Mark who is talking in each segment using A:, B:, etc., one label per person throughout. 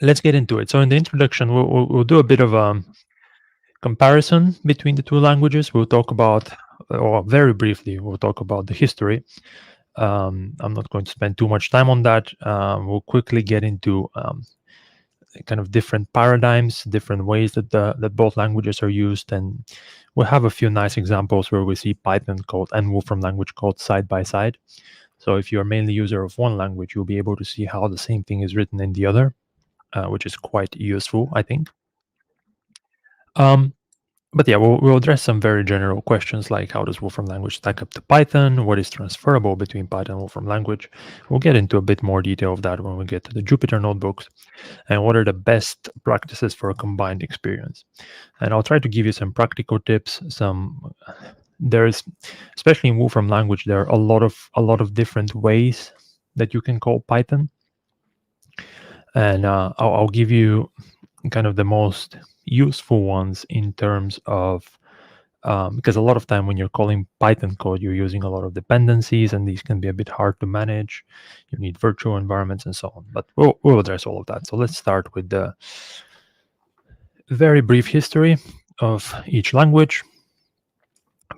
A: let's get into it. So in the introduction, we'll do a bit of a comparison between the two languages. We'll talk about, or very briefly, we'll talk about the history. I'm not going to spend too much time on that. We'll quickly get into kind of different paradigms, different ways that both languages are used, and we'll have a few nice examples where we see Python code and Wolfram language code side by side. So if you're mainly user of one language, you'll be able to see how the same thing is written in the other, which is quite useful, I think. Um, but yeah, we'll address some very general questions like how does Wolfram language stack up to Python? What is transferable between Python and Wolfram language? We'll get into a bit more detail of that when we get to the Jupyter notebooks, and what are the best practices for a combined experience. And I'll try to give you some practical tips. There's, especially in Wolfram language, there are a lot of different ways that you can call Python, and I'll give you kind of the most useful ones in terms of because a lot of time when you're calling Python code, you're using a lot of dependencies, and these can be a bit hard to manage. You need virtual environments and so on. But we'll address all of that. So let's start with the very brief history of each language.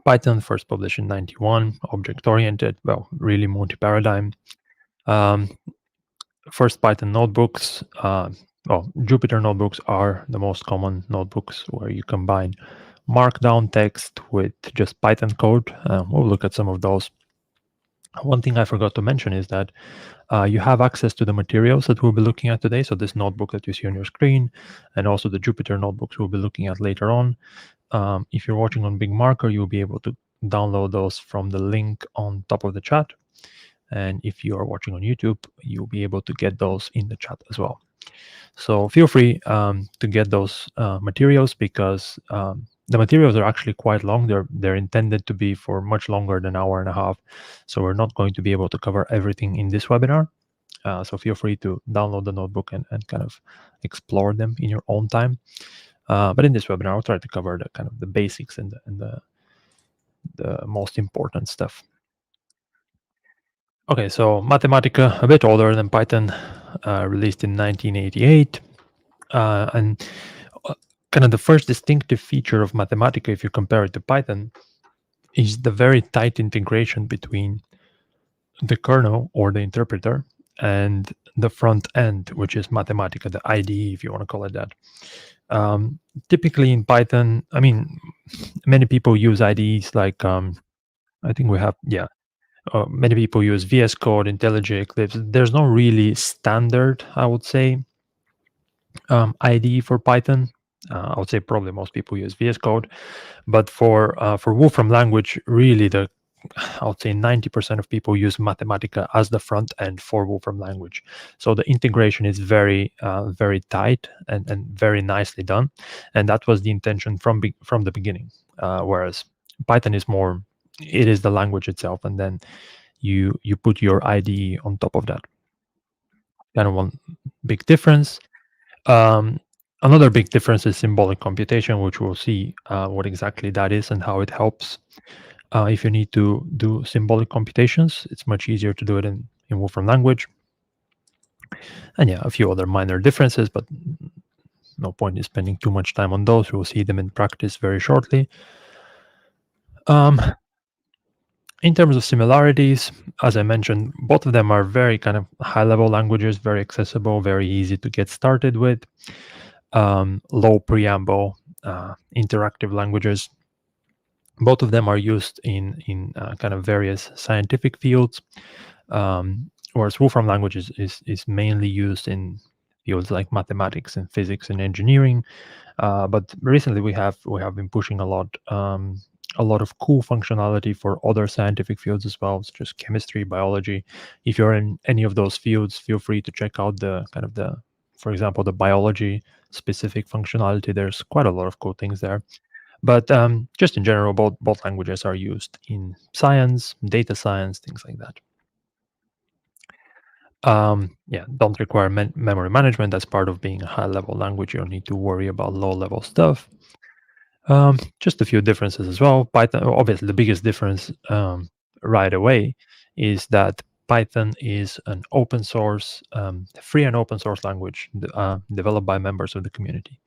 A: Python first published in 91, object-oriented, well, really multi-paradigm. Um, First Python notebooks, Jupyter notebooks are the most common notebooks where you combine markdown text with just Python code. We'll look at some of those. One thing I forgot to mention is that you have access to the materials that we'll be looking at today. So this notebook that you see on your screen, and also the Jupyter notebooks we'll be looking at later on. If you're watching on Big Marker, you'll be able to download those from the link on top of the chat. And if you are watching on YouTube, you'll be able to get those in the chat as well. So feel free to get those materials, because the materials are actually quite long. They're intended to be for much longer than an hour and a half. So we're not going to be able to cover everything in this webinar. So feel free to download the notebook and kind of explore them in your own time. But in this webinar, I'll try to cover the kind of the basics and the most important stuff. Okay, so Mathematica, a bit older than Python, released in 1988. And kind of the first distinctive feature of Mathematica, if you compare it to Python, is the very tight integration between the kernel or the interpreter and the front end, which is Mathematica, the IDE, if you want to call it that. Typically in Python, I mean, many people use IDEs like, I think we have, yeah, many people use VS Code, IntelliJ, Eclipse. There's no really standard, I would say, IDE for Python. I would say probably most people use VS Code, but for Wolfram language, really I would say 90% of people use Mathematica as the front end for Wolfram language. So the integration is very very tight and very nicely done, and that was the intention from the beginning. Whereas Python is more, it is the language itself, and then you put your IDE on top of that. Kind of one big difference. Another big difference is symbolic computation, which we'll see what exactly that is and how it helps. If you need to do symbolic computations, it's much easier to do it in Wolfram language. And yeah, a few other minor differences, but no point in spending too much time on those. We'll see them in practice very shortly. In terms of similarities, as I mentioned, both of them are very kind of high-level languages, very accessible, very easy to get started with. Low preamble, interactive languages. Both of them are used in kind of various scientific fields, whereas Wolfram language is mainly used in fields like mathematics and physics and engineering. But recently we have been pushing a lot of cool functionality for other scientific fields as well, such as chemistry, biology. If you're in any of those fields, feel free to check out for example, the biology specific functionality. There's quite a lot of cool things there. But just in general, both languages are used in science, data science, things like that. Yeah, don't require memory management. That's part of being a high-level language. You don't need to worry about low-level stuff. Just a few differences as well. Python, obviously, the biggest difference right away is that Python is an open source, free and open source language developed by members of the community.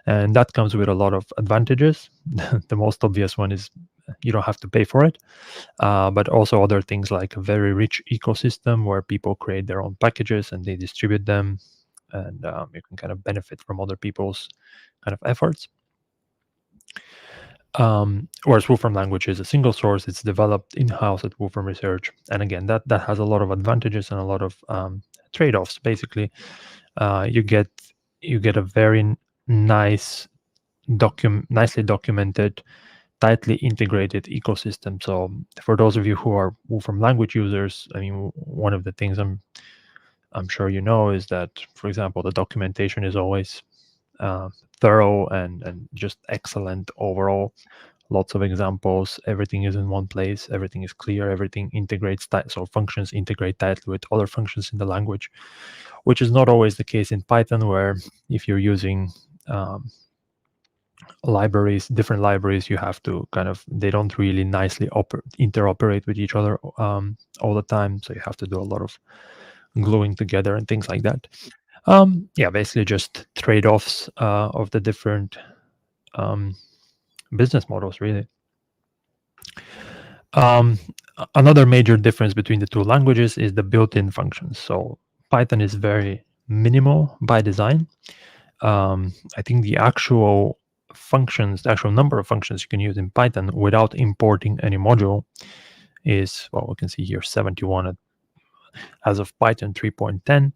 A: And that comes with a lot of advantages. The most obvious one is you don't have to pay for it, but also other things like a very rich ecosystem where people create their own packages and they distribute them, and you can kind of benefit from other people's kind of efforts. Whereas Wolfram Language is a single source, it's developed in-house at Wolfram Research, and again, that has a lot of advantages and a lot of trade-offs. Basically, you get a very nice nicely documented, tightly integrated ecosystem. So for those of you who are Wolfram Language users, I mean, one of the things I'm sure you know is that, for example, the documentation is always thorough and just excellent overall. Lots of examples. Everything is in one place. Everything is clear. Everything integrates so functions integrate tightly with other functions in the language, which is not always the case in Python, where if you're using different libraries, you have to they don't really nicely interoperate with each other all the time. So you have to do a lot of gluing together and things like that. Yeah, basically just trade-offs of the different business models, really. Another major difference between the two languages is the built-in functions. So Python is very minimal by design. I think the actual number of functions you can use in Python without importing any module is, well, we can see here 71 as of Python 3.10.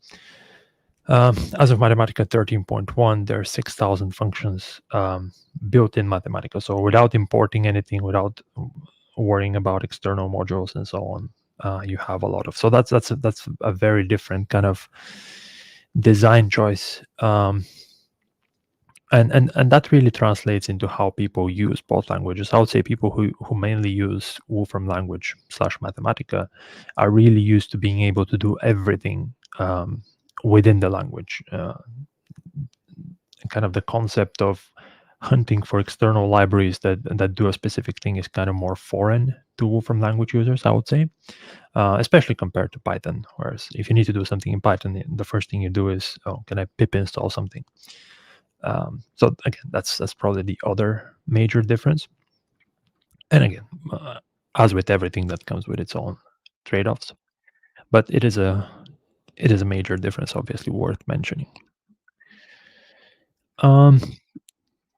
A: As of Mathematica 13.1, there are 6,000 functions built in Mathematica. So without importing anything, without worrying about external modules and so on, you have a lot of. So that's a very different kind of design choice. And that really translates into how people use both languages. I would say people who mainly use Wolfram Language / Mathematica are really used to being able to do everything within the language. Kind of the concept of hunting for external libraries that do a specific thing is kind of more foreign to Wolfram Language users, I would say, especially compared to Python. Whereas if you need to do something in Python, the first thing you do is, can I pip install something? So again, that's probably the other major difference. And again, as with everything, that comes with its own trade-offs. But it is a major difference, obviously worth mentioning.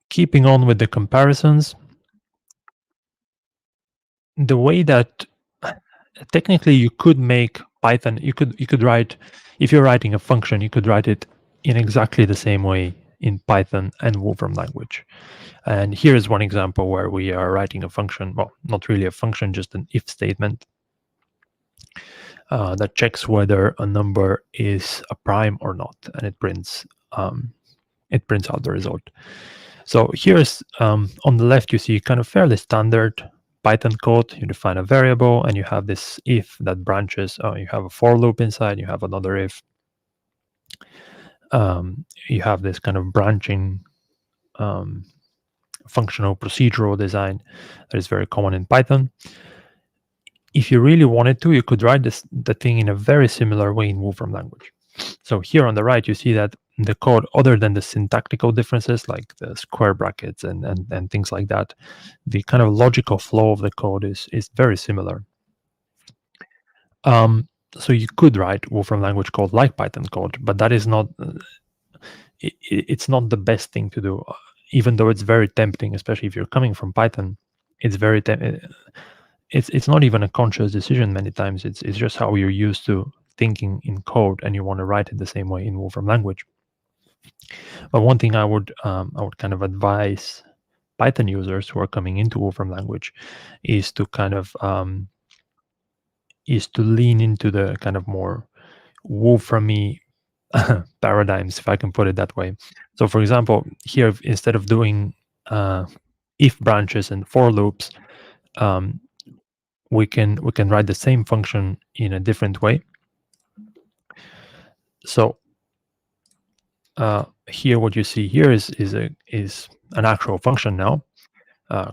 A: Keeping on with the comparisons, the way that technically you could make Python, you could write, if you're writing a function, you could write it in exactly the same way in Python and Wolfram Language. And here is one example where we are writing a function, well, not really a function, just an if statement that checks whether a number is a prime or not, and it prints out the result. So here's on the left, you see kind of fairly standard Python code. You define a variable and you have this if that branches. You have a for loop inside, you have another if. You have this kind of branching functional procedural design that is very common in Python. If you really wanted to, you could write the thing in a very similar way in Wolfram Language. So here on the right, you see that the code, other than the syntactical differences like the square brackets and things like that, the kind of logical flow of the code is very similar. So you could write Wolfram Language code like Python code, but that is not. It's not the best thing to do, even though it's very tempting, especially if you're coming from Python. It's very it's not even a conscious decision many times. It's just how you're used to thinking in code, and you want to write it the same way in Wolfram Language. But one thing I would kind of advise Python users who are coming into Wolfram Language is to kind of lean into the kind of more Wolfram-y paradigms, if I can put it that way. So, for example, here instead of doing if branches and for loops, we can write the same function in a different way. So here, what you see here is an actual function now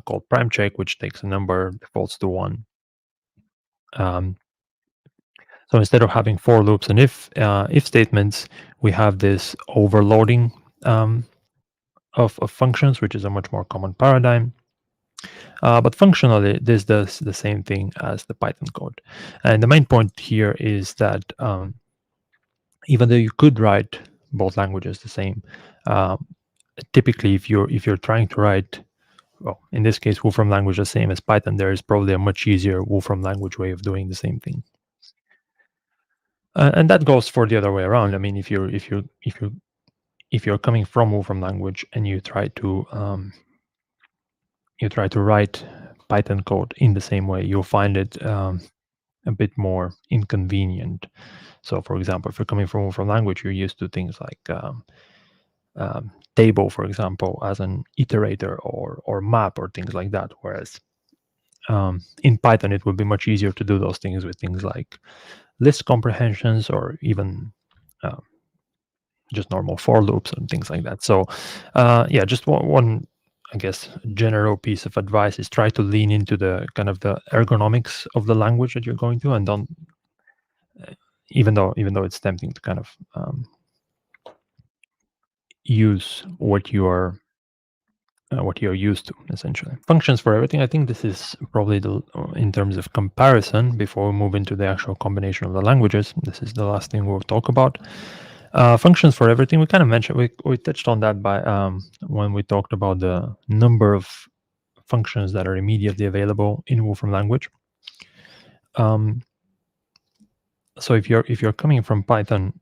A: called prime check, which takes a number, defaults to 1. So instead of having for loops and if statements, we have this overloading of functions, which is a much more common paradigm. But functionally, this does the same thing as the Python code. And the main point here is that even though you could write both languages the same, um, typically if you're trying to write, well, in this case, Wolfram language the same as Python, there is probably a much easier Wolfram language way of doing the same thing. And that goes for the other way around. I mean, if you're coming from Wolfram language and you try to write Python code in the same way, you'll find it a bit more inconvenient. So, for example, if you're coming from Wolfram language, you're used to things like table, for example, as an iterator or map or things like that. Whereas in Python, it would be much easier to do those things with things like list comprehensions or even just normal for loops and things like that. So yeah, just one I guess general piece of advice is try to lean into the kind of the ergonomics of the language that you're going to, and don't even though it's tempting to kind of use what you're used to, essentially. Functions for everything. I think this is probably in terms of comparison, before we move into the actual combination of the languages, this is the last thing we'll talk about. Functions for everything. We kind of mentioned, we touched on that by when we talked about the number of functions that are immediately available in Wolfram language. So if you're coming from Python,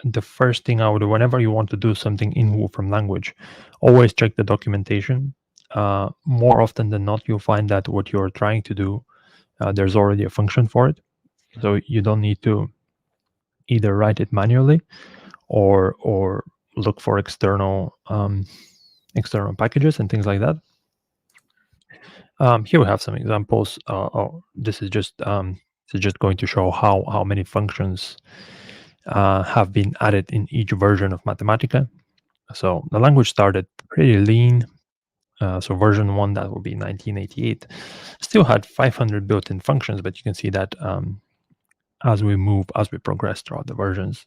A: the first thing I would do whenever you want to do something in Wolfram language, always check the documentation. More often than not, you'll find that what you're trying to do, there's already a function for it, so you don't need to either write it manually or look for external packages and things like that. Here we have some examples. This is just going to show how many functions have been added in each version of Mathematica. So the language started pretty lean. So version 1, that would be 1988, still had 500 built-in functions, but you can see that as we progress throughout the versions,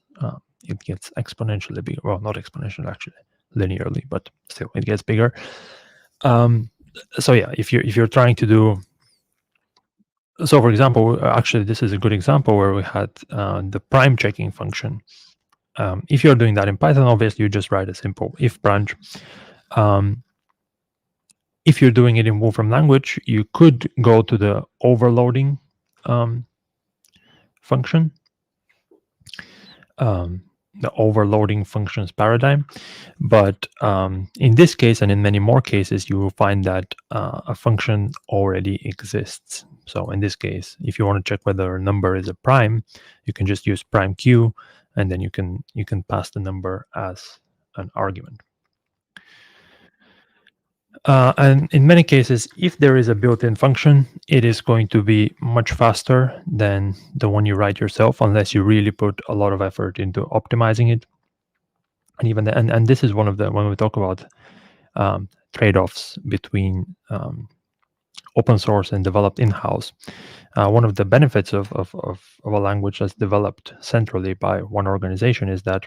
A: it gets exponentially bigger. Well, not exponentially, actually, linearly, but still, it gets bigger. So yeah, if you're trying to do, so for example, actually, this is a good example where we had the prime checking function. If you're doing that in Python, obviously you just write a simple if branch. If you're doing it in Wolfram language, you could go to the overloading function, the overloading functions paradigm. But in this case, and in many more cases, you will find that a function already exists. So in this case, if you want to check whether a number is a prime, you can just use prime q, and then you can pass the number as an argument. And in many cases, if there is a built-in function, it is going to be much faster than the one you write yourself, unless you really put a lot of effort into optimizing it. And even and this is one of the, when we talk about trade-offs between open source and developed in-house, one of the benefits of a language that's developed centrally by one organization is that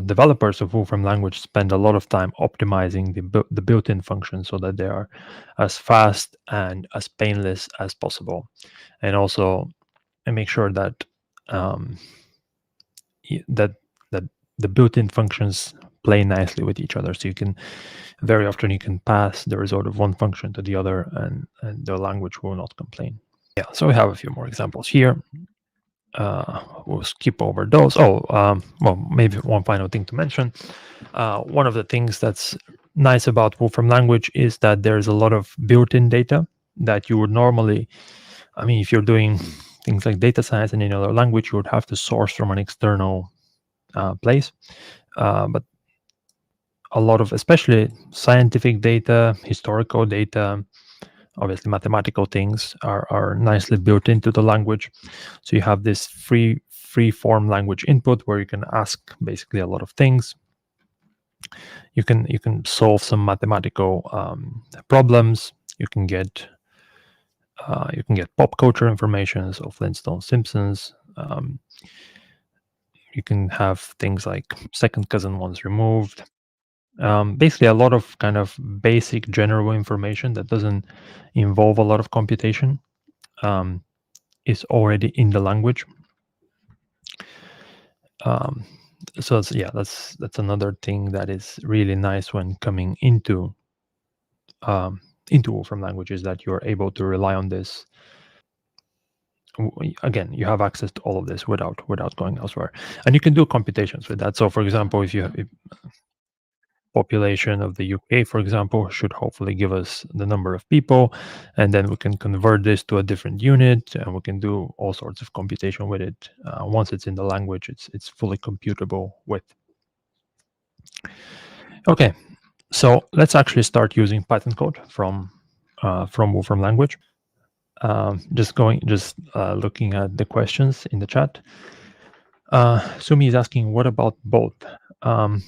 A: developers of Wolfram language spend a lot of time optimizing the built-in functions so that they are as fast and as painless as possible, and also make sure that that the built-in functions play nicely with each other. So you can very often pass the result of one function to the other, and the language will not complain. Yeah, so we have a few more examples here. We'll skip over those. Well, maybe one final thing to mention. One of the things that's nice about Wolfram language is that there's a lot of built-in data that you would normally, I mean, if you're doing things like data science in any other language, you would have to source from an external place. But a lot of, especially scientific data, historical data, obviously mathematical things are nicely built into the language. So you have this free form language input where you can ask basically a lot of things. You can solve some mathematical problems. You can get You can get pop culture information, so Flintstones, Simpsons. You can have things like second cousin once removed. Basically, a lot of kind of basic general information that doesn't involve a lot of computation um, is already in the language. Um, so yeah, that's another thing that is really nice when coming um, into Wolfram languages, that you're able to rely on this. Again, you have access to all of this without going elsewhere, and you can do computations with that. So, for example, if you have population of the UK, for example, should hopefully give us the number of people, and then we can convert this to a different unit, and we can do all sorts of computation with it. Once it's in the language, it's fully computable with. Okay, so let's actually start using Python code from Wolfram language. Just looking at the questions in the chat. Sumi is asking, what about both? Um,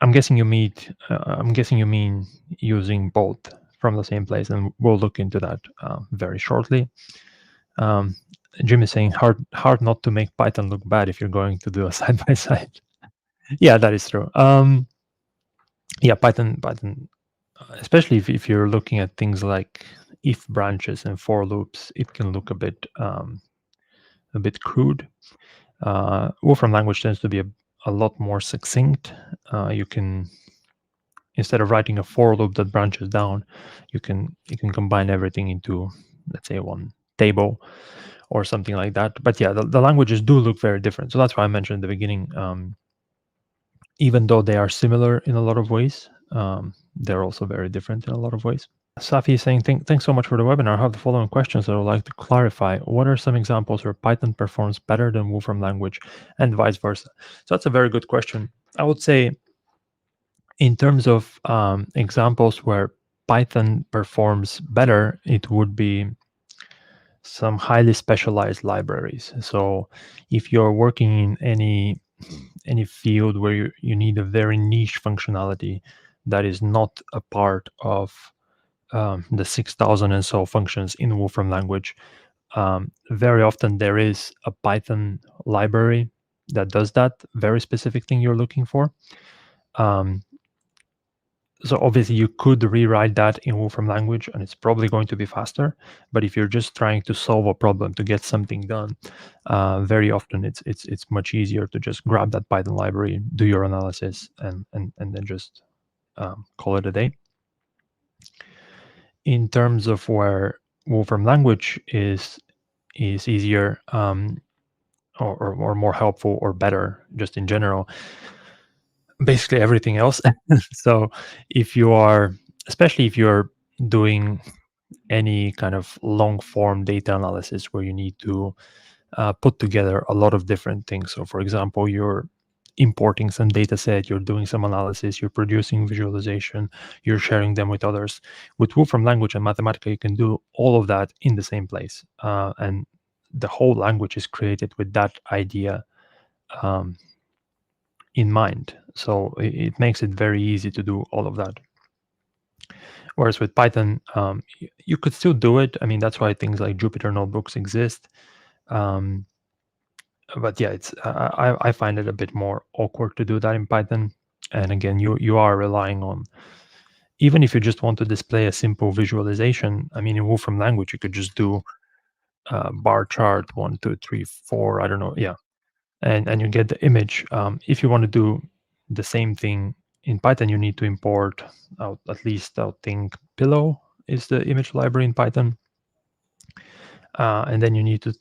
A: I'm guessing you mean using both from the same place, and we'll look into that very shortly. Um, Jim is saying hard not to make Python look bad if you're going to do a side by side. Yeah, that is true. Yeah, Python, especially if you're looking at things like if branches and for loops, it can look a bit crude. Wolfram language tends to be a lot more succinct. You can, instead of writing a for loop that branches down, you can combine everything into, let's say, one table or something like that. But yeah, the languages do look very different. So that's why I mentioned in the beginning, even though they are similar in a lot of ways, they're also very different in a lot of ways. Safi is saying, thanks so much for the webinar. I have the following questions that I would like to clarify. What are some examples where Python performs better than Wolfram language and vice versa? So that's a very good question. I would say, in terms of examples where Python performs better, it would be some highly specialized libraries. So if you're working in any field where you need a very niche functionality that is not a part of the 6,000 and so functions in Wolfram language, very often there is a Python library that does that very specific thing you're looking for. So obviously you could rewrite that in Wolfram language and it's probably going to be faster. But if you're just trying to solve a problem to get something done, very often it's much easier to just grab that Python library, do your analysis, and then just call it a day. In terms of where Wolfram language is easier, or more helpful or better just in general, basically everything else. So if you are, especially if you're doing any kind of long form data analysis where you need to put together a lot of different things. So for example, you're importing some data set, you're doing some analysis, you're producing visualization, you're sharing them with others. With Wolfram language and Mathematica, you can do all of that in the same place. And the whole language is created with that idea in mind. So it makes it very easy to do all of that. Whereas with Python, you could still do it. I mean, that's why things like Jupyter notebooks exist. But yeah, I find it a bit more awkward to do that in Python. And again, you are relying on, even if you just want to display a simple visualization. I mean, in Wolfram language, you could just do bar chart 1, 2, 3, 4. I don't know. Yeah, and you get the image. If you want to do the same thing in Python, you need to import out, at least I think Pillow is the image library in Python. And then you need to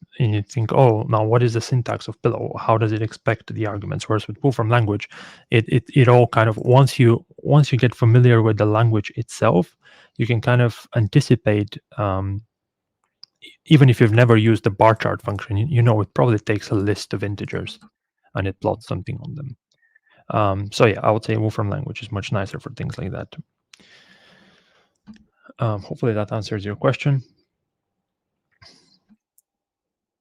A: think, oh, now what is the syntax of Pillow? How does it expect the arguments? Whereas with Wolfram language, it all kind of, once you get familiar with the language itself, you can kind of anticipate. Even if you've never used the bar chart function, you know it probably takes a list of integers and it plots something on them. So yeah, I would say Wolfram language is much nicer for things like that. Hopefully that answers your question.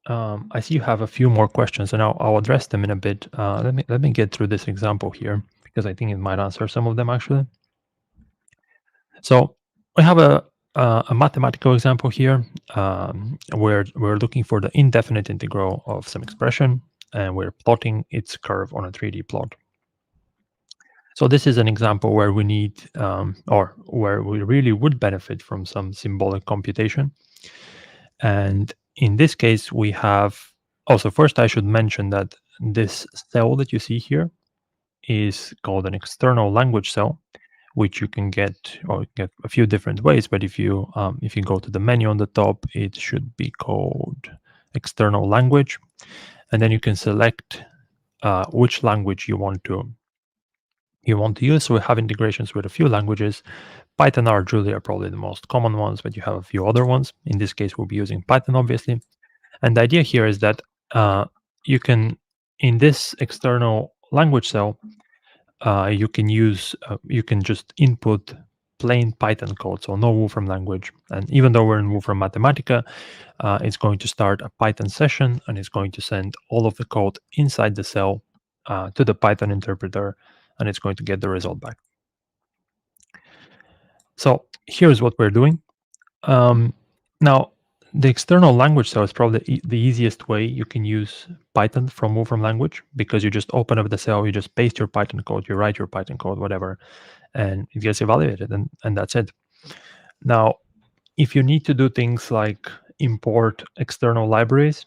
A: I see you have a few more questions, and I'll address them in a bit. Let me get through this example here because I think it might answer some of them actually. So we have a mathematical example here, where we're looking for the indefinite integral of some expression, and we're plotting its curve on a 3D plot. So this is an example where we need, or where we really would benefit from some symbolic computation. And in this case, we have also, first I should mention that this cell that you see here is called an external language cell, which you can get or get a few different ways. But if you go to the menu on the top, it should be called external language, and then you can select which language you want to use. So we have integrations with a few languages. Python, R, Julia are probably the most common ones, but you have a few other ones. In this case, we'll be using Python, obviously. And the idea here is that you can, in this external language cell, you can just input plain Python code, so no Wolfram language. And even though we're in Wolfram Mathematica, it's going to start a Python session, and it's going to send all of the code inside the cell to the Python interpreter, and it's going to get the result back. So here's what we're doing. Now, the external language cell is probably the easiest way you can use Python from Wolfram language, because you just open up the cell, you just paste your Python code, you write your Python code, whatever, and it gets evaluated, and that's it. Now, if you need to do things like import external libraries,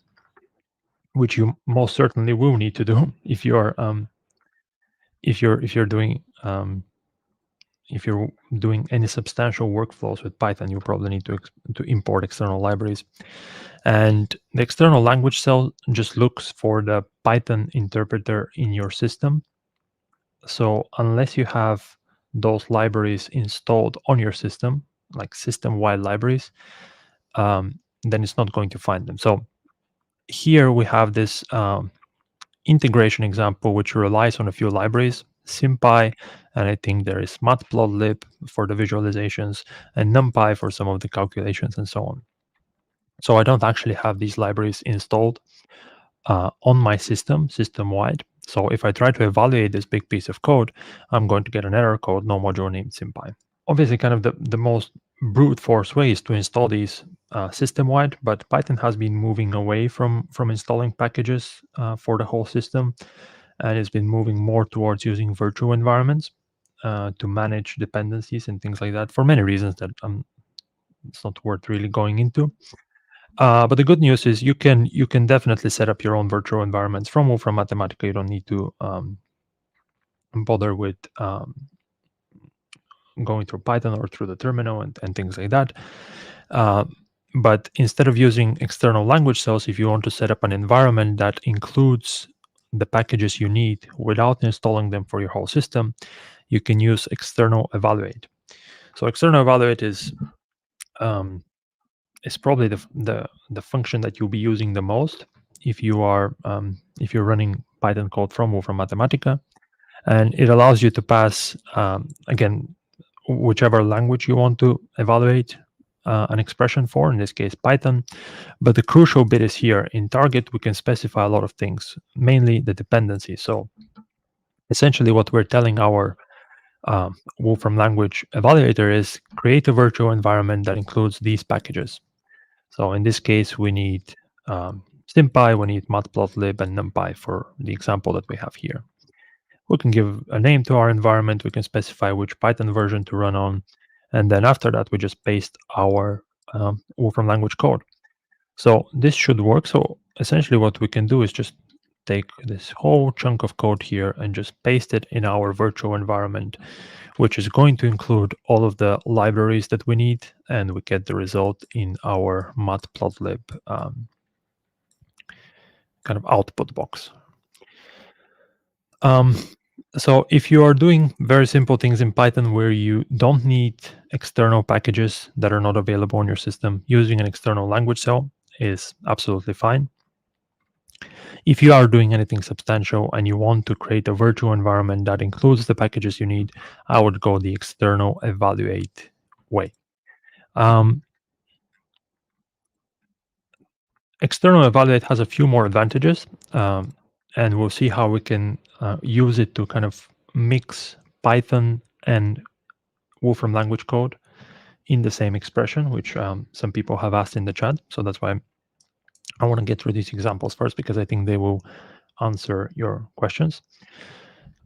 A: which you most certainly will need to do if you're doing if you're doing any substantial workflows with Python, you probably need to import external libraries. And the external language cell just looks for the Python interpreter in your system. So unless you have those libraries installed on your system, like system-wide libraries, then it's not going to find them. So here we have this integration example, which relies on a few libraries, SymPy, and I think there is matplotlib for the visualizations, and NumPy for some of the calculations and so on. So I don't actually have these libraries installed on my system-wide. So if I try to evaluate this big piece of code, I'm going to get an error code, no module named SymPy. Obviously, kind of the most brute force way is to install these system-wide, but Python has been moving away from installing packages for the whole system, and it's been moving more towards using virtual environments to manage dependencies and things like that, for many reasons that it's not worth really going into. But the good news is you can definitely set up your own virtual environments from Wolfram Mathematica. You don't need to bother with going through Python or through the terminal and things like that. But instead of using external language cells, if you want to set up an environment that includes the packages you need without installing them for your whole system, you can use external evaluate. So external evaluate is probably the function that you'll be using the most if you're running Python code from Wolfram Mathematica, and it allows you to pass again whichever language you want to evaluate an expression for, in this case Python. But the crucial bit is here. In target, we can specify a lot of things, mainly the dependency. So essentially what we're telling our Wolfram language evaluator is create a virtual environment that includes these packages. So in this case, we need SymPy, we need matplotlib, and NumPy for the example that we have here. We can give a name to our environment. We can specify which Python version to run on. And then after that, we just paste our Wolfram language code. So this should work. So essentially what we can do is just take this whole chunk of code here and just paste it in our virtual environment, which is going to include all of the libraries that we need, and we get the result in our matplotlib kind of output box. So if you are doing very simple things in Python where you don't need external packages that are not available on your system, using an external language cell is absolutely fine. If you are doing anything substantial and you want to create a virtual environment that includes the packages you need, I would go the external evaluate way. External evaluate has a few more advantages, and we'll see how we can use it to kind of mix Python and Wolfram language code in the same expression, which some people have asked in the chat. So that's why I want to get through these examples first, because I think they will answer your questions.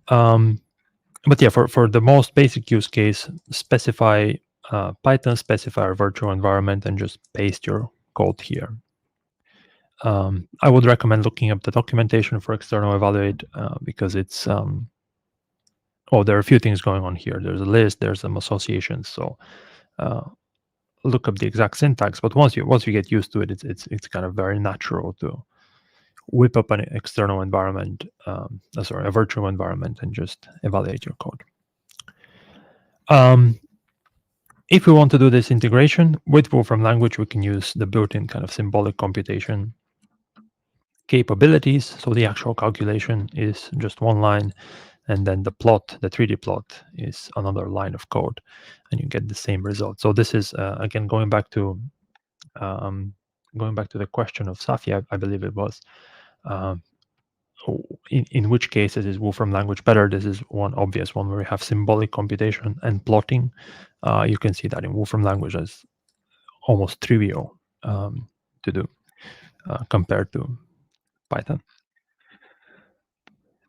A: But yeah, for the most basic use case, specify Python, specify a virtual environment, and just paste your code here. I would recommend looking up the documentation for external evaluate because it's there are a few things going on here. There's a list, there's some associations. So look up the exact syntax. But once you get used to it, it's kind of very natural to whip up an external environment, a virtual environment, and just evaluate your code. If we want to do this integration with Wolfram Language, we can use the built-in kind of symbolic computation capabilities. So the actual calculation is just one line, and then the plot, the 3D plot, is another line of code, and you get the same result. So this is again going back to the question of Safi, I believe it was. In which cases is Wolfram Language better? This is one obvious one where we have symbolic computation and plotting. You can see that in Wolfram Language as almost trivial to do compared to Python.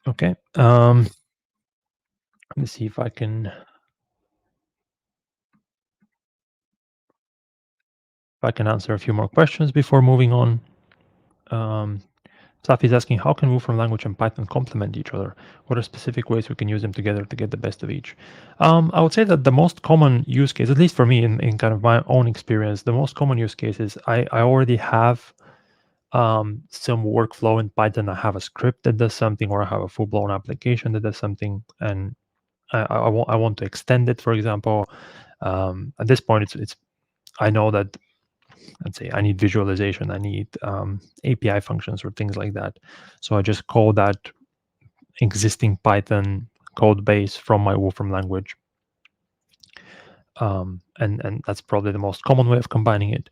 A: Okay. Let me see if I can answer a few more questions before moving on. Safi is asking, how can Wolfram Language and Python complement each other? What are specific ways we can use them together to get the best of each? I would say that the most common use case, at least for me in kind of my own experience, the most common use case is I already have some workflow in Python. I have a script that does something, or I have a full-blown application that does something, and I want to extend it, for example. At this point, it's I know that, let's say I need visualization, I need API functions or things like that. So I just call that existing Python code base from my Wolfram language. And that's probably the most common way of combining it.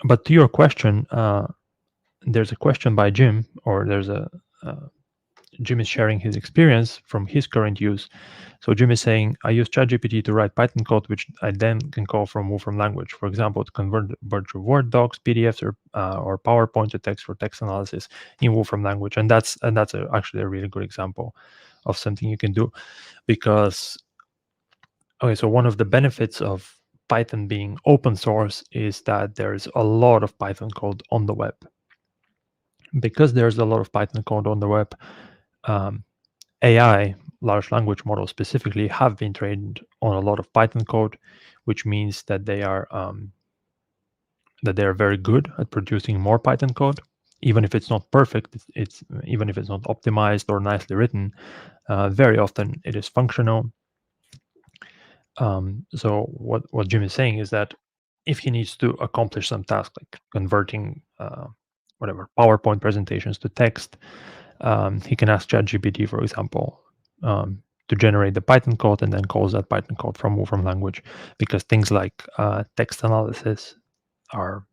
A: But to your question, there's a question by Jim, or there's a Jim is sharing his experience from his current use. So Jim is saying, I use ChatGPT to write Python code, which I then can call from Wolfram language. For example, to convert virtual Word docs, PDFs, or PowerPoint to text for text analysis in Wolfram language. And that's actually a really good example of something you can do, because so one of the benefits of Python being open source is that there's a lot of Python code on the web. Because there's a lot of Python code on the web, AI, large language models specifically, have been trained on a lot of Python code, which means that they are very good at producing more Python code, even if it's not perfect. Even if it's not optimized or nicely written, very often it is functional. So what Jim is saying is that if he needs to accomplish some task like converting whatever PowerPoint presentations to text, he can ask ChatGPT, for example, to generate the Python code, and then calls that Python code from Wolfram language, because things like text analysis are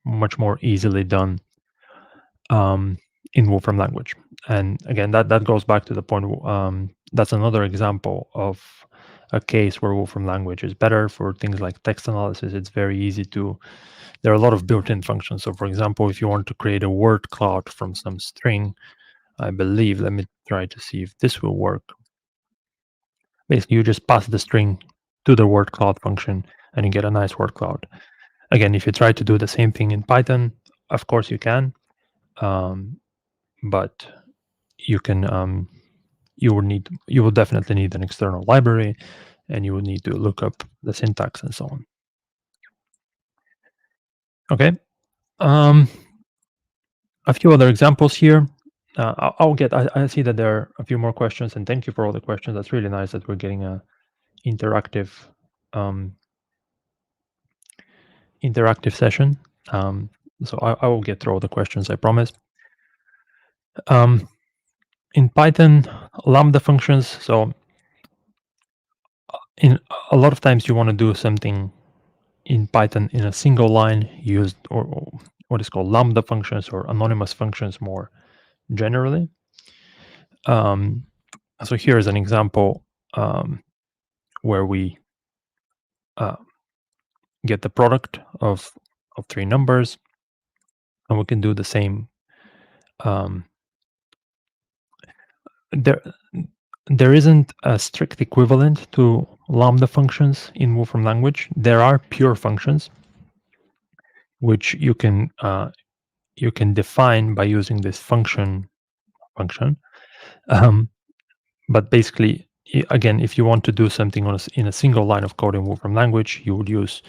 A: much more easily done in Wolfram language. And again, that goes back to the point. That's another example of a case where Wolfram language is better for things like text analysis. It's very easy to. There are a lot of built-in functions. So, for example, if you want to create a word cloud from some string, I believe, let me try to see if this will work. Basically, you just pass the string to the word cloud function, and you get a nice word cloud. Again, if you try to do the same thing in Python, of course you can, but you can. You will definitely need an external library, and you will need to look up the syntax and so on. Okay. A few other examples here. I see that there are a few more questions, and thank you for all the questions. That's really nice that we're getting a interactive session. So I will get through all the questions, I promise. In Python, lambda functions. So in a lot of times you want to do something in Python in a single line, used or what is called lambda functions or anonymous functions more generally. So here is an example where we get the product of three numbers, and we can do the same. Um, there there isn't a strict equivalent to lambda functions in Wolfram language. There are pure functions which you can define by using this function. Um, but basically, again, if you want to do something in a single line of code in Wolfram language, you would use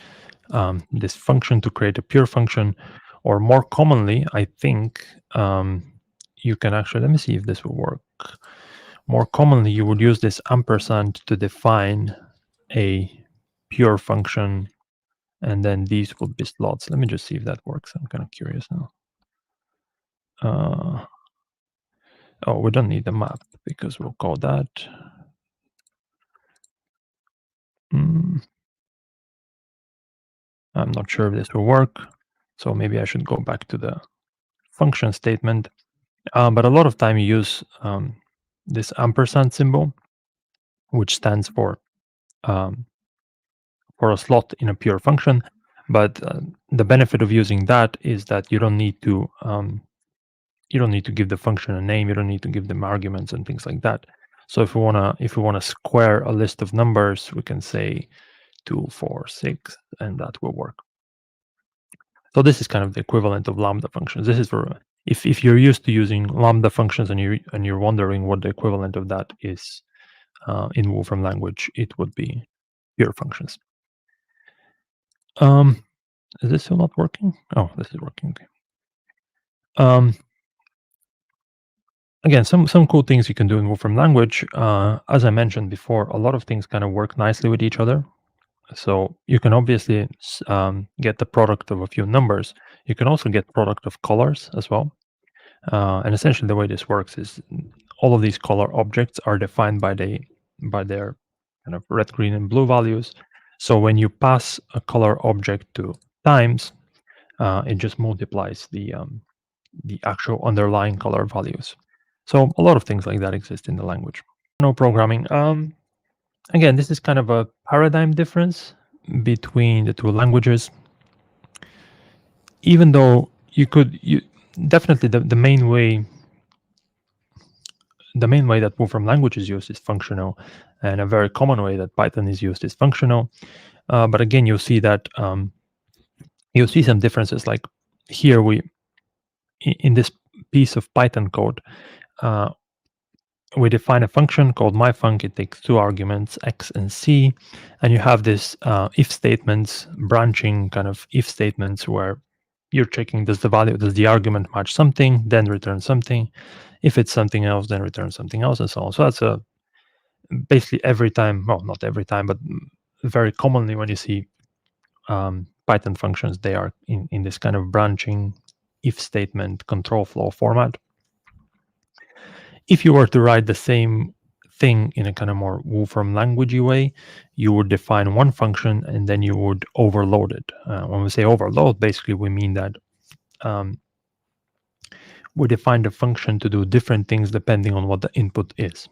A: this function to create a pure function, or more commonly, I think you can actually, let me see if this will work. More commonly, you would use this ampersand to define a pure function, and then these would be slots. Let me just see if that works. I'm kind of curious now. Oh, we don't need the map because we'll call that. I'm not sure if this will work, so maybe I should go back to the function statement. But a lot of time you use this ampersand symbol, which stands for a slot in a pure function. But the benefit of using that is that you don't need to give the function a name. You don't need to give them arguments and things like that. So if we wanna square a list of numbers, we can say 2, 4, 6, and that will work. So this is kind of the equivalent of lambda functions. This is for if you're used to using lambda functions and you're wondering what the equivalent of that is in Wolfram language, it would be pure functions. Is this still not working? Oh, this is working. Okay. Again, some cool things you can do in Wolfram language. As I mentioned before, a lot of things kind of work nicely with each other. So you can obviously get the product of a few numbers. You can also get product of colors as well. And essentially, the way this works is all of these color objects are defined by their kind of red, green, and blue values. So when you pass a color object to times, it just multiplies the actual underlying color values. So a lot of things like that exist in the language. No programming. Again, this is kind of a paradigm difference between the two languages. Even though you definitely the main way that Wolfram language is used is functional, and a very common way that Python is used is functional. But again, you'll see that you'll see some differences. Like here, in this piece of Python code, we define a function called myfunc. It takes two arguments, x and c, and you have this if statements, branching kind of if statements where you're checking does the argument match something, then return something. If it's something else, then return something else, and so on. So that's basically every time, well, not every time, but very commonly when you see Python functions, they are in this kind of branching if statement control flow format. If you were to write the same thing in a kind of more Wolfram languagey way, you would define one function and then you would overload it. When we say overload, basically we mean that we define the function to do different things depending on what the input is.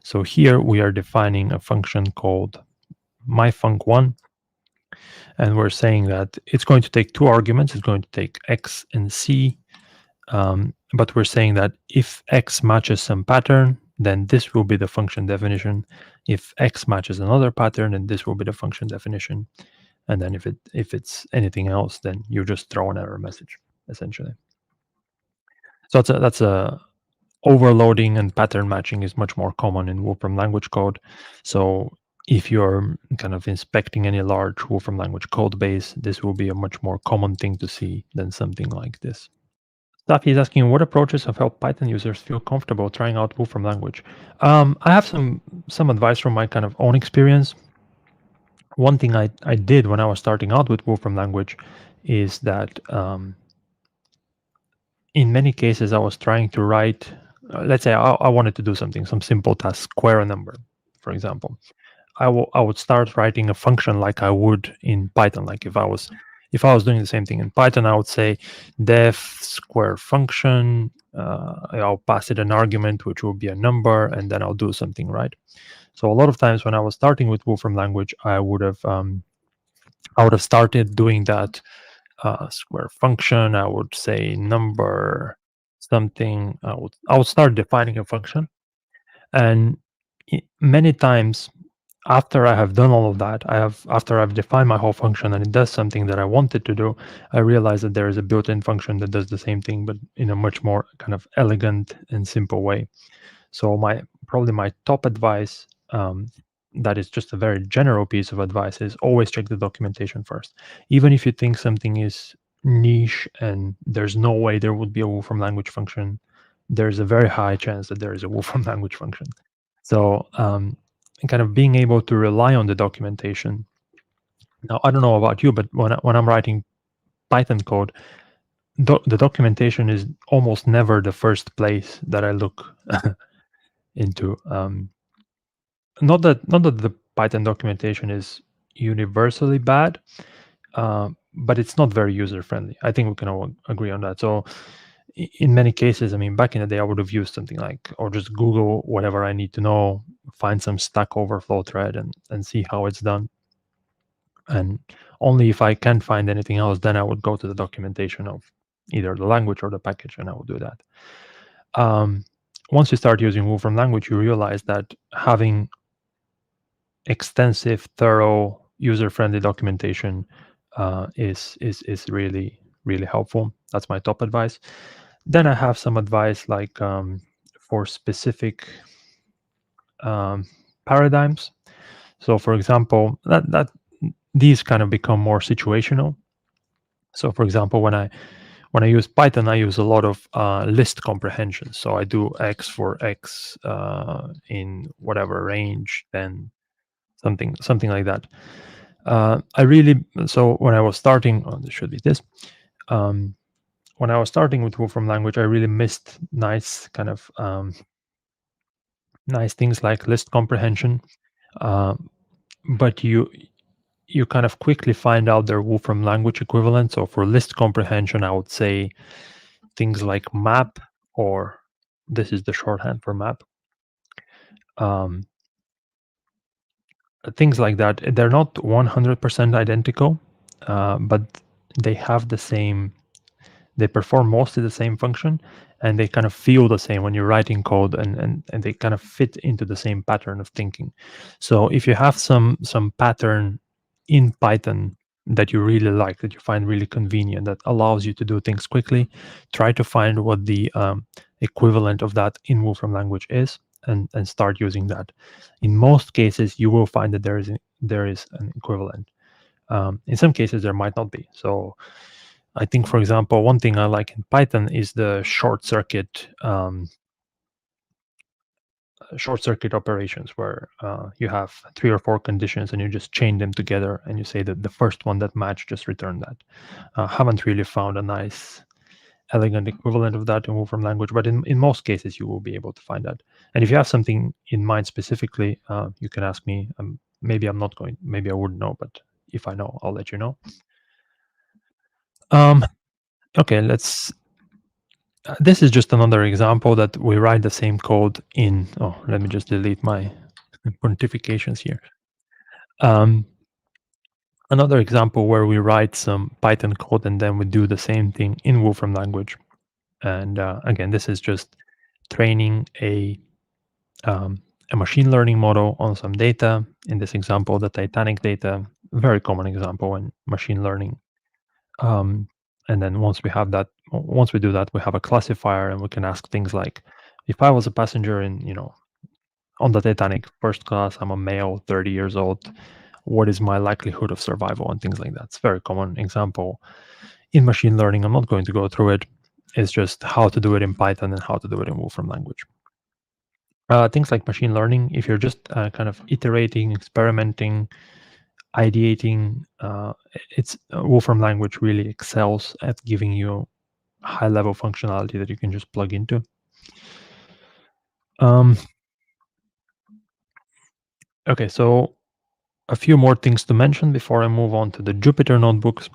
A: So here we are defining a function called myfunc1, and we're saying that it's going to take two arguments. It's going to take x and c, but we're saying that if x matches some pattern, then this will be the function definition. If x matches another pattern, then this will be the function definition. And then if it's anything else, then you just throw an error message, essentially. So that's a overloading and pattern matching is much more common in Wolfram language code. So if you're kind of inspecting any large Wolfram language code base, this will be a much more common thing to see than something like this. Staffy is asking, what approaches have helped Python users feel comfortable trying out Wolfram language? I have some advice from my kind of own experience. One thing I did when I was starting out with Wolfram language is that in many cases I was trying to write, let's say I wanted to do some simple task, square a number, for example. I would start writing a function like I would in Python. Like if I was doing the same thing in Python, I would say def square function. I'll pass it an argument, which will be a number, and then I'll do something, right? So a lot of times when I was starting with Wolfram language, I would have I would have started doing that square function. I would say number something. I would start defining a function, and many times after I have done all of that, after I've defined my whole function and it does something that I want it to do, I realize that there is a built-in function that does the same thing, but in a much more kind of elegant and simple way. So probably my top advice, that is just a very general piece of advice, is always check the documentation first. Even if you think something is niche and there's no way there would be a Wolfram language function, there's a very high chance that there is a Wolfram language function. So kind of being able to rely on the documentation. Now, I don't know about you, but when I'm writing Python code, the documentation is almost never the first place that I look into. Not that the Python documentation is universally bad, but it's not very user friendly. I think we can all agree on that. So in many cases, I mean, back in the day, I would have used something like, or just Google whatever I need to know, find some Stack Overflow thread and see how it's done. And only if I can't find anything else, then I would go to the documentation of either the language or the package, and I would do that. Once you start using Wolfram language, you realize that having extensive, thorough, user-friendly documentation is really, really helpful. That's my top advice. Then I have some advice like for specific paradigms. So, for example, that these kind of become more situational. So, for example, when I use Python, I use a lot of list comprehension. So I do X for X in whatever range, then something like that. So when I was starting, this should be this. When I was starting with Wolfram language, I really missed nice kind of nice things like list comprehension, but you kind of quickly find out their Wolfram language equivalent. So for list comprehension, I would say things like map, or this is the shorthand for map. Things like that. They're not 100% identical, but they have the same. They perform mostly the same function, and they kind of feel the same when you're writing code, and they kind of fit into the same pattern of thinking. So if you have some pattern in Python that you really like, that you find really convenient, that allows you to do things quickly, try to find what the equivalent of that in Wolfram language is, and start using that. In most cases, you will find that there is an equivalent. In some cases, there might not be. So I think, for example, one thing I like in Python is the short circuit operations, where you have 3 or 4 conditions and you just chain them together and you say that the first one that match, just return that. Haven't really found a nice elegant equivalent of that in Wolfram language, but in most cases you will be able to find that. And if you have something in mind specifically, you can ask me. Maybe I wouldn't know, but if I know, I'll let you know. Okay, this is just another example that we write the same code in. Oh, let me just delete my pontifications here. Another example where we write some Python code and then we do the same thing in Wolfram language. And again, this is just training a machine learning model on some data. In this example, the Titanic data, very common example in machine learning. And then once we do that, we have a classifier, and we can ask things like, if I was a passenger on the Titanic first class, I'm a male, 30 years old, what is my likelihood of survival, and things like that. It's a very common example in machine learning. I'm not going to go through it. It's just how to do it in Python and how to do it in Wolfram language. Things like machine learning, if you're just kind of iterating, experimenting, ideating, Wolfram language really excels at giving you high level functionality that you can just plug into. Okay, so a few more things to mention before I move on to the Jupyter notebooks.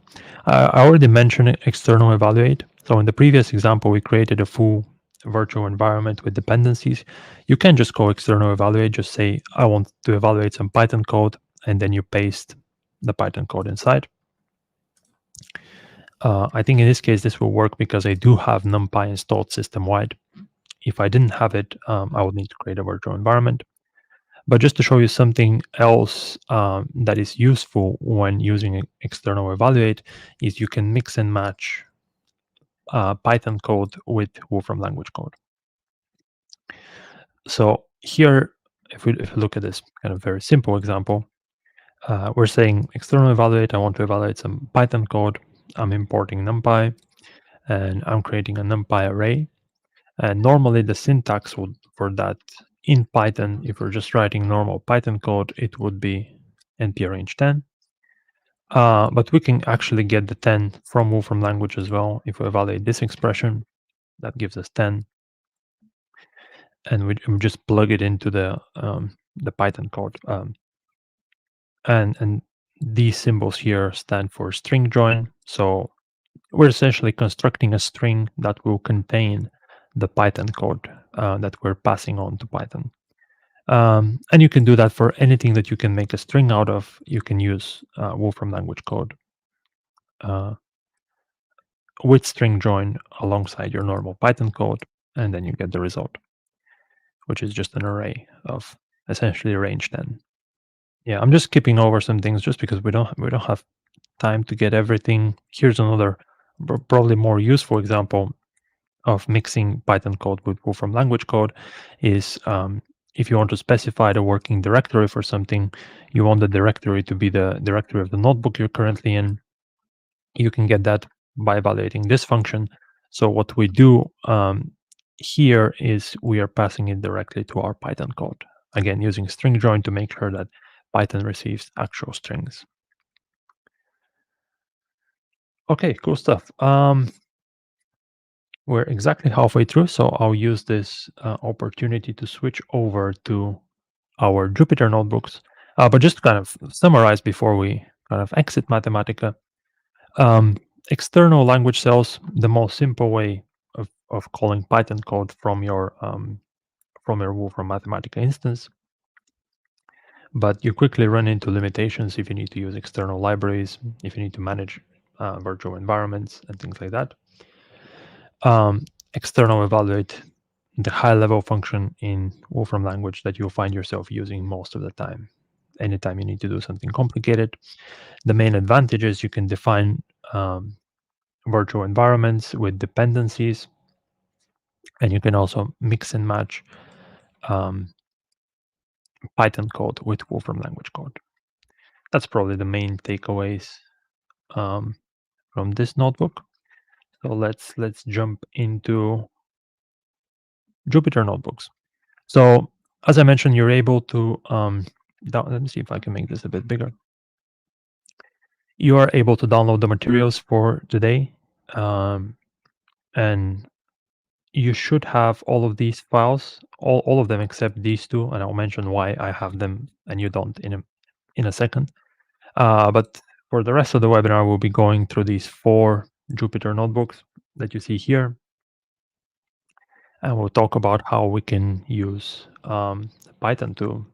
A: I already mentioned external evaluate. So in the previous example, we created a full virtual environment with dependencies. You can just go external evaluate, just say, I want to evaluate some Python code, and then you paste the Python code inside. I think in this case, this will work because I do have NumPy installed system-wide. If I didn't have it, I would need to create a virtual environment. But just to show you something else that is useful when using external evaluate is you can mix and match Python code with Wolfram language code. So here, if we look at this kind of very simple example, we're saying external evaluate, I want to evaluate some Python code. I'm importing NumPy, and I'm creating a NumPy array. And normally the syntax would for that in Python, if we're just writing normal Python code, it would be np arrange 10. But we can actually get the 10 from Wolfram language as well. If we evaluate this expression, that gives us 10. And we just plug it into the Python code. And these symbols here stand for string join. So we're essentially constructing a string that will contain the Python code that we're passing on to Python. And you can do that for anything that you can make a string out of. You can use Wolfram language code with string join alongside your normal Python code, and then you get the result, which is just an array of essentially range 10. Yeah, I'm just skipping over some things just because we don't have time to get everything. Here's another probably more useful example of mixing Python code with Wolfram language code is if you want to specify the working directory for something, you want the directory to be the directory of the notebook you're currently in. You can get that by evaluating this function. So what we do here is we are passing it directly to our Python code. Again, using string join to make sure that Python receives actual strings. Okay, cool stuff. We're exactly halfway through, so I'll use this opportunity to switch over to our Jupyter notebooks. But just to kind of summarize before we kind of exit Mathematica, external language cells, the most simple way of calling Python code from your Wolfram Mathematica instance. But you quickly run into limitations if you need to use external libraries, if you need to manage virtual environments and things like that. External evaluate, the high-level function in Wolfram language that you'll find yourself using most of the time. Anytime you need to do something complicated. The main advantage is you can define virtual environments with dependencies, and you can also mix and match Python code with Wolfram language code. That's probably the main takeaways from this notebook. So let's jump into Jupyter notebooks. So as I mentioned, you're able to let me see if I can make this a bit bigger. You are able to download the materials for today, and you should have all of these files, all of them except these two, and I'll mention why I have them and you don't in a second. But for the rest of the webinar, we'll be going through these 4 Jupyter notebooks that you see here, and we'll talk about how we can use Python to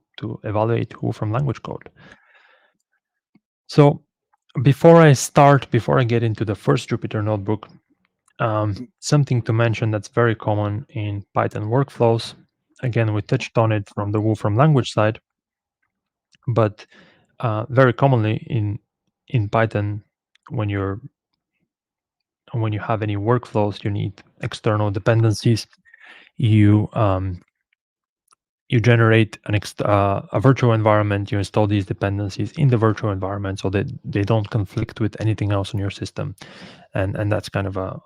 A: evaluate Wolfram language code. So before I get into the first Jupyter notebook, something to mention that's very common in Python workflows. Again, we touched on it from the Wolfram language side, but very commonly in Python, when you have any workflows, you need external dependencies. You generate a virtual environment. You install these dependencies in the virtual environment so that they don't conflict with anything else on your system, and that's kind of a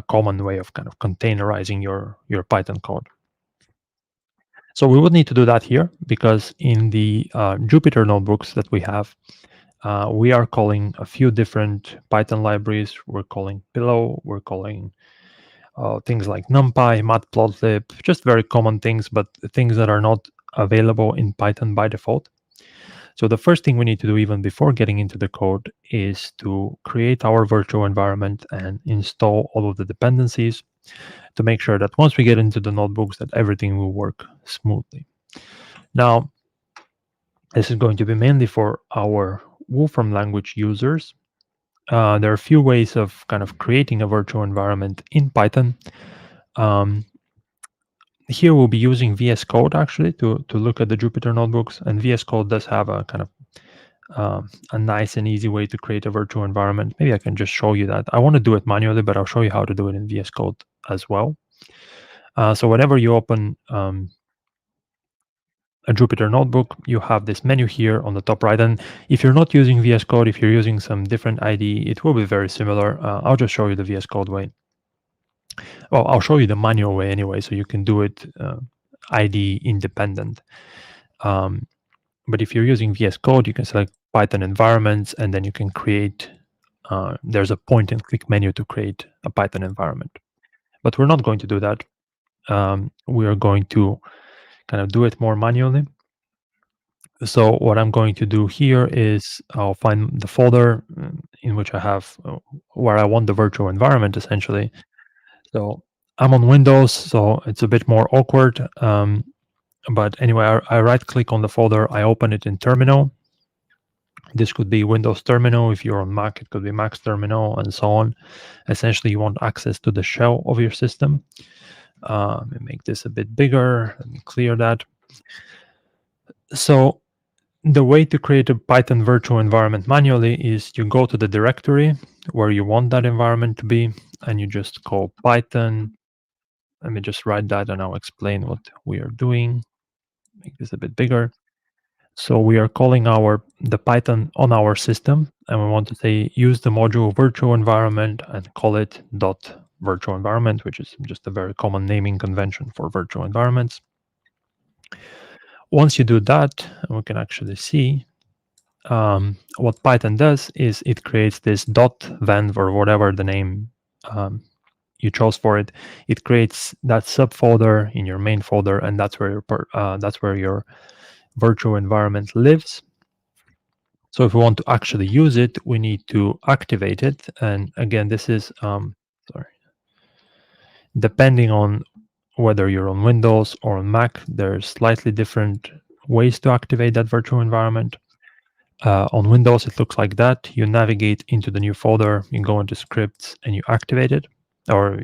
A: common way of kind of containerizing your Python code. So we would need to do that here because in the Jupyter notebooks that we have, we are calling a few different Python libraries. We're calling Pillow. We're calling things like NumPy, Matplotlib, just very common things, but things that are not available in Python by default. So the first thing we need to do even before getting into the code is to create our virtual environment and install all of the dependencies to make sure that once we get into the notebooks that everything will work smoothly. Now, this is going to be mainly for our Wolfram Language users, there are a few ways of kind of creating a virtual environment in Python. Um, Here we'll be using VS Code actually to look at the Jupyter notebooks, and VS Code does have a kind of a nice and easy way to create a virtual environment. Maybe I can just show you that. I want to do it manually, but I'll show you how to do it in VS Code as well. So whenever you open a Jupyter notebook, you have this menu here on the top right. And if you're not using VS Code, if you're using some different IDE, it will be very similar. I'll just show you the VS Code way. Well, I'll show you the manual way anyway, so you can do it IDE independent. But if you're using VS Code, you can select Python environments, and then you can create, there's a point and click menu to create a Python environment. But we're not going to do that. We are going to kind of do it more manually. So what I'm going to do here is I'll find the folder in which I have where I want the virtual environment essentially. So I'm on Windows, so it's a bit more awkward. But anyway, I right click on the folder, I open it in terminal. This could be Windows terminal. If you're on Mac, it could be Mac's terminal and so on. Essentially, you want access to the shell of your system. Let me make this a bit bigger. Let me clear that. So the way to create a Python virtual environment manually is you go to the directory where you want that environment to be, and you just call Python. Let me just write that and I'll explain what we are doing. Make this a bit bigger. So we are calling the Python on our system, and we want to say use the module virtual environment and call it dot virtual environment, which is just a very common naming convention for virtual environments. Once you do that, we can actually see what Python does is it creates this dot venv or whatever the name you chose for it. It creates that subfolder in your main folder, and that's where your virtual environment lives. So if we want to actually use it, we need to activate it. And again, this is depending on whether you're on Windows or on Mac, there's slightly different ways to activate that virtual environment. On Windows, it looks like that. You navigate into the new folder, you go into scripts, and you activate it, or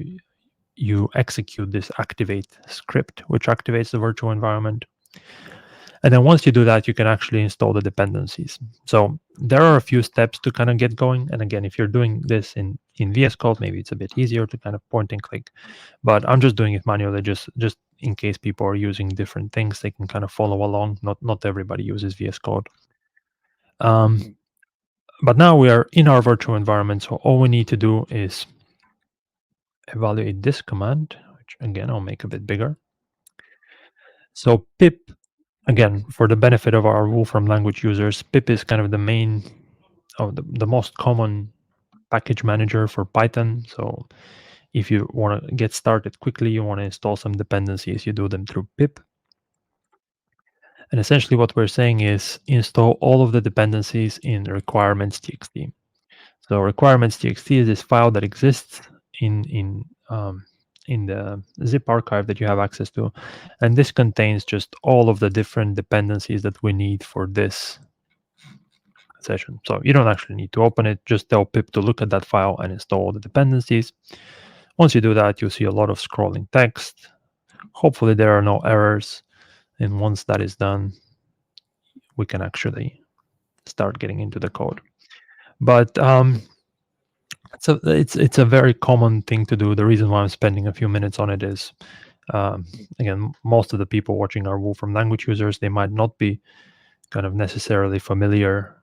A: you execute this activate script, which activates the virtual environment. And then once you do that, you can actually install the dependencies. So there are a few steps to kind of get going. And again, if you're doing this in VS Code, maybe it's a bit easier to kind of point and click. But I'm just doing it manually, just in case people are using different things, they can kind of follow along. Not everybody uses VS Code. But now we are in our virtual environment. So all we need to do is evaluate this command, which again, I'll make a bit bigger. So pip, again, for the benefit of our Wolfram language users, pip is kind of the main, the most common package manager for Python. So if you want to get started quickly, you want to install some dependencies, you do them through pip. And essentially what we're saying is install all of the dependencies in requirements.txt. So requirements.txt is this file that exists in the zip archive that you have access to. And this contains just all of the different dependencies that we need for this session. So you don't actually need to open it, just tell pip to look at that file and install all the dependencies. Once you do that, you'll see a lot of scrolling text. Hopefully there are no errors. And once that is done, we can actually start getting into the code. But it's a very common thing to do. The reason why I'm spending a few minutes on it is, again, most of the people watching are Wolfram language users. They might not be kind of necessarily familiar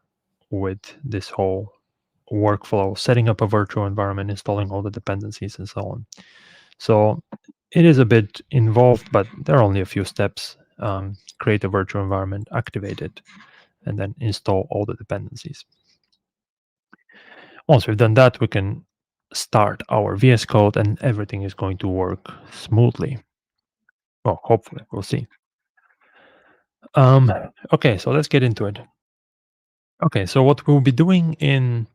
A: with this whole workflow, setting up a virtual environment, installing all the dependencies, and so on. So it is a bit involved, but there are only a few steps. Create a virtual environment, activate it, and then install all the dependencies. Once we've done that, we can start our VS Code and everything is going to work smoothly. Well, hopefully, we'll see. Okay, so let's get into it. Okay, so what we'll be doing in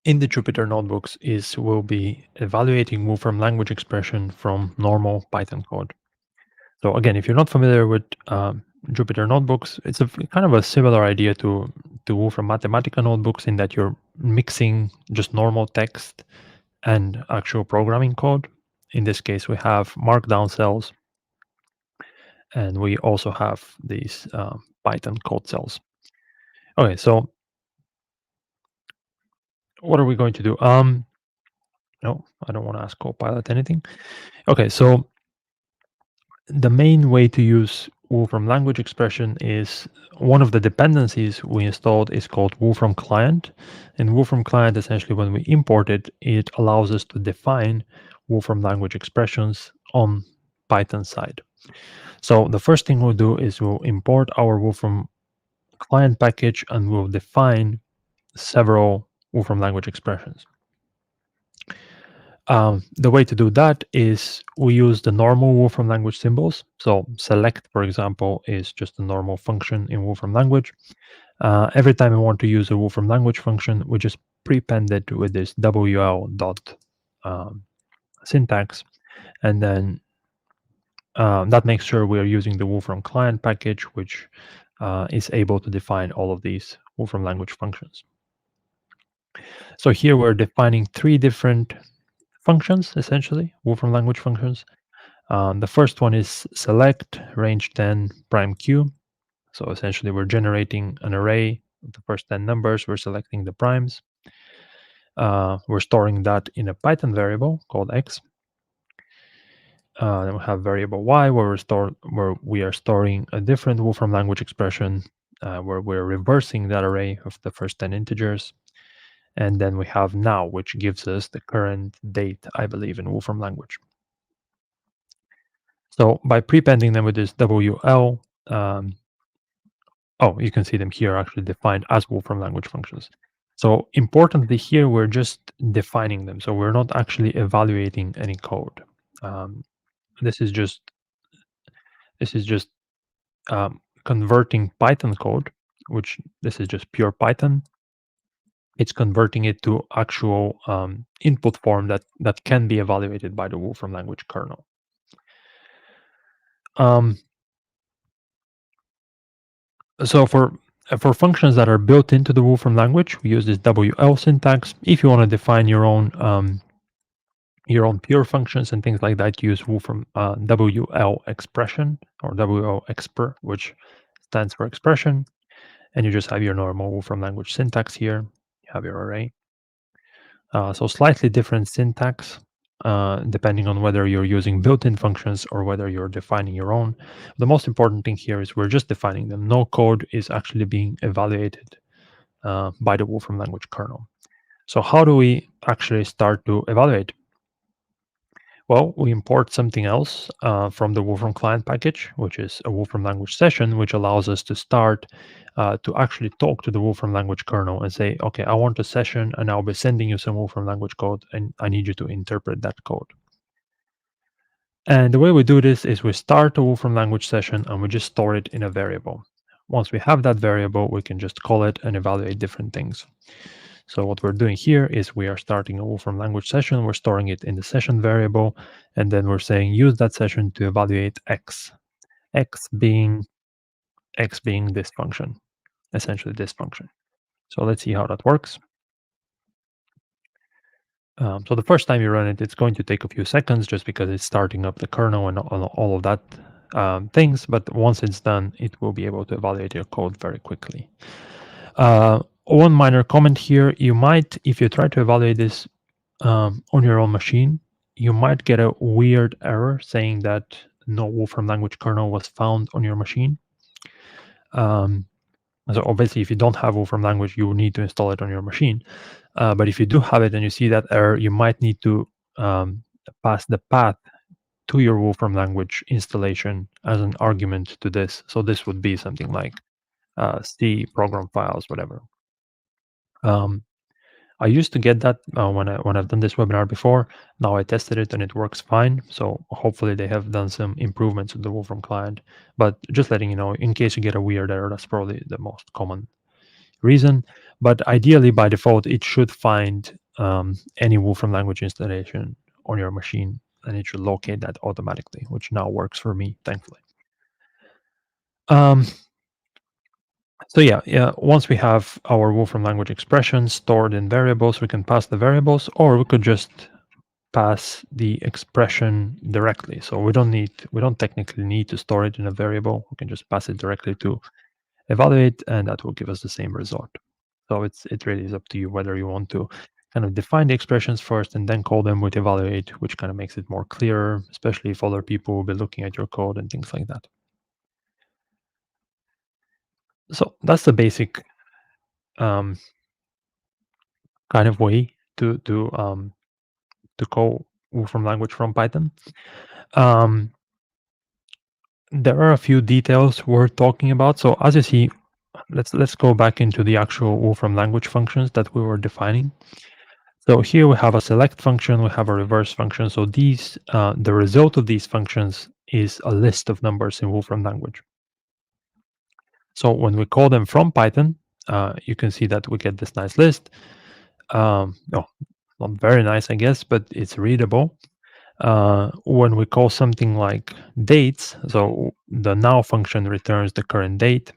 A: the Jupyter notebooks is we'll be evaluating Wolfram language expression from normal Python code. So again, if you're not familiar with Jupyter notebooks. It's a kind of a similar idea to Wolfram Mathematica notebooks in that you're mixing just normal text and actual programming code. In this case, we have markdown cells, and we also have these Python code cells. Okay, so what are we going to do? No, I don't want to ask Copilot anything. Okay, so the main way to use Wolfram language expression is one of the dependencies we installed is called Wolfram client. And Wolfram client, essentially, when we import it, it allows us to define Wolfram language expressions on Python side. So the first thing we'll do is we'll import our Wolfram client package and we'll define several Wolfram language expressions. The way to do that is we use the normal Wolfram language symbols. So select, for example, is just a normal function in Wolfram language. Every time we want to use a Wolfram language function, we just prepend it with this WL dot syntax, and then that makes sure we are using the Wolfram client package, which is able to define all of these Wolfram language functions. So here we're defining three different functions, essentially, Wolfram language functions. The first one is select range 10 prime q. So essentially, we're generating an array of the first 10 numbers. We're selecting the primes. We're storing that in a Python variable called x. Then we have variable y, where we are storing a different Wolfram language expression, where we're reversing that array of the first 10 integers. And then we have now, which gives us the current date, I believe, in Wolfram language. So by prepending them with this WL, you can see them here actually defined as Wolfram language functions. So importantly here, we're just defining them. So we're not actually evaluating any code. This is just converting Python code, which this is just pure Python. It's converting it to actual input form that can be evaluated by the Wolfram language kernel. So for functions that are built into the Wolfram language, we use this WL syntax. If you want to define your own pure functions and things like that, use Wolfram WL expression or WL expr, which stands for expression, and you just have your normal Wolfram language syntax here. You have your array. So slightly different syntax depending on whether you're using built-in functions or whether you're defining your own. The most important thing here is we're just defining them. No code is actually being evaluated by the Wolfram language kernel. So how do we actually start to evaluate? Well, we import something else from the Wolfram client package, which is a Wolfram language session, which allows us to start to actually talk to the Wolfram language kernel and say, okay, I want a session and I'll be sending you some Wolfram language code and I need you to interpret that code. And the way we do this is we start a Wolfram language session and we just store it in a variable. Once we have that variable, we can just call it and evaluate different things. So what we're doing here is we are starting a Wolfram language session. We're storing it in the session variable, and then we're saying use that session to evaluate x. X being this function, essentially this function. So let's see how that works. So the first time you run it, it's going to take a few seconds just because it's starting up the kernel and all of that things. But once it's done, it will be able to evaluate your code very quickly. One minor comment here, you might, if you try to evaluate this on your own machine, you might get a weird error saying that no Wolfram language kernel was found on your machine. So obviously, if you don't have Wolfram language, you will need to install it on your machine. But if you do have it and you see that error, you might need to pass the path to your Wolfram language installation as an argument to this. So this would be something like C program files, whatever. I used to get that when I've done this webinar before. Now I tested it and it works fine. So hopefully they have done some improvements to the Wolfram client. But just letting you know, in case you get a weird error, that's probably the most common reason. But ideally, by default, it should find any Wolfram language installation on your machine, and it should locate that automatically, which now works for me, thankfully. Um, so yeah. Once we have our Wolfram language expressions stored in variables, we can pass the variables, or we could just pass the expression directly. So we don't technically need to store it in a variable. We can just pass it directly to evaluate, and that will give us the same result. So it really is up to you whether you want to kind of define the expressions first and then call them with evaluate, which kind of makes it more clear, especially if other people will be looking at your code and things like that. So that's the basic um, kind of way to call Wolfram language from Python. Um, there are a few details worth talking about. So as you see, let's go back into the actual Wolfram language functions that we were defining. So here we have a select function, we have a reverse function. So the result of these functions is a list of numbers in Wolfram language. So when we call them from Python, you can see that we get this nice list. No, not very nice, I guess, but it's readable. When we call something like dates, so the now function returns the current date.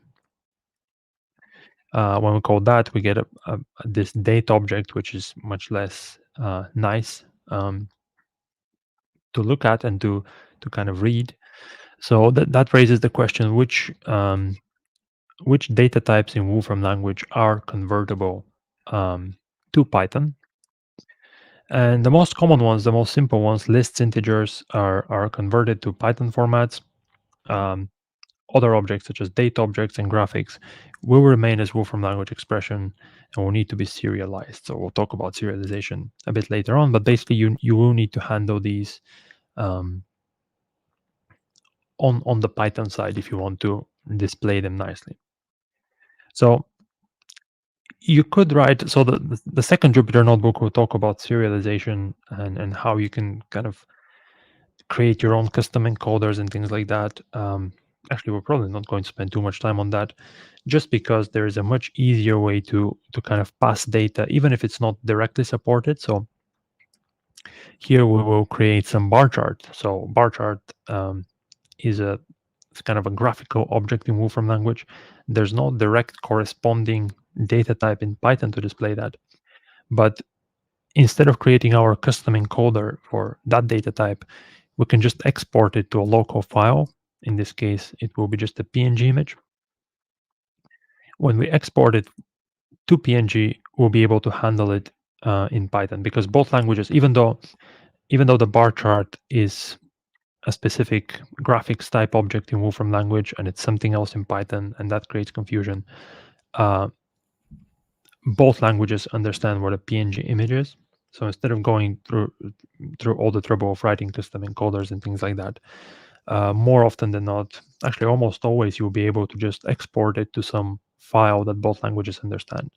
A: When we call that, we get this date object, which is much less nice to look at and to kind of read. So that raises the question: which data types in Wolfram language are convertible to Python? And the most common ones, the most simple ones, lists, integers, are converted to Python formats. Um, Other objects such as date objects and graphics will remain as Wolfram language expression and will need to be serialized. So we'll talk about serialization a bit later on, but basically you will need to handle these um, on the Python side if you want to display them nicely. So you could write, so the second Jupyter notebook will talk about serialization and how you can kind of create your own custom encoders and things like that. Actually, we're probably not going to spend too much time on that, just because there is a much easier way to kind of pass data, even if it's not directly supported. So here we will create some bar chart. So bar chart is it's kind of a graphical object in Wolfram language. There's no direct corresponding data type in Python to display that. But instead of creating our custom encoder for that data type, we can just export it to a local file. In this case, it will be just a PNG image. When we export it to PNG, we'll be able to handle it in Python, because both languages, even though the bar chart is a specific graphics type object in Wolfram language and it's something else in Python, and that creates confusion. Uh, both languages understand what a PNG image is. So instead of going through all the trouble of writing custom encoders and things like that, more often than not, actually almost always, you'll be able to just export it to some file that both languages understand.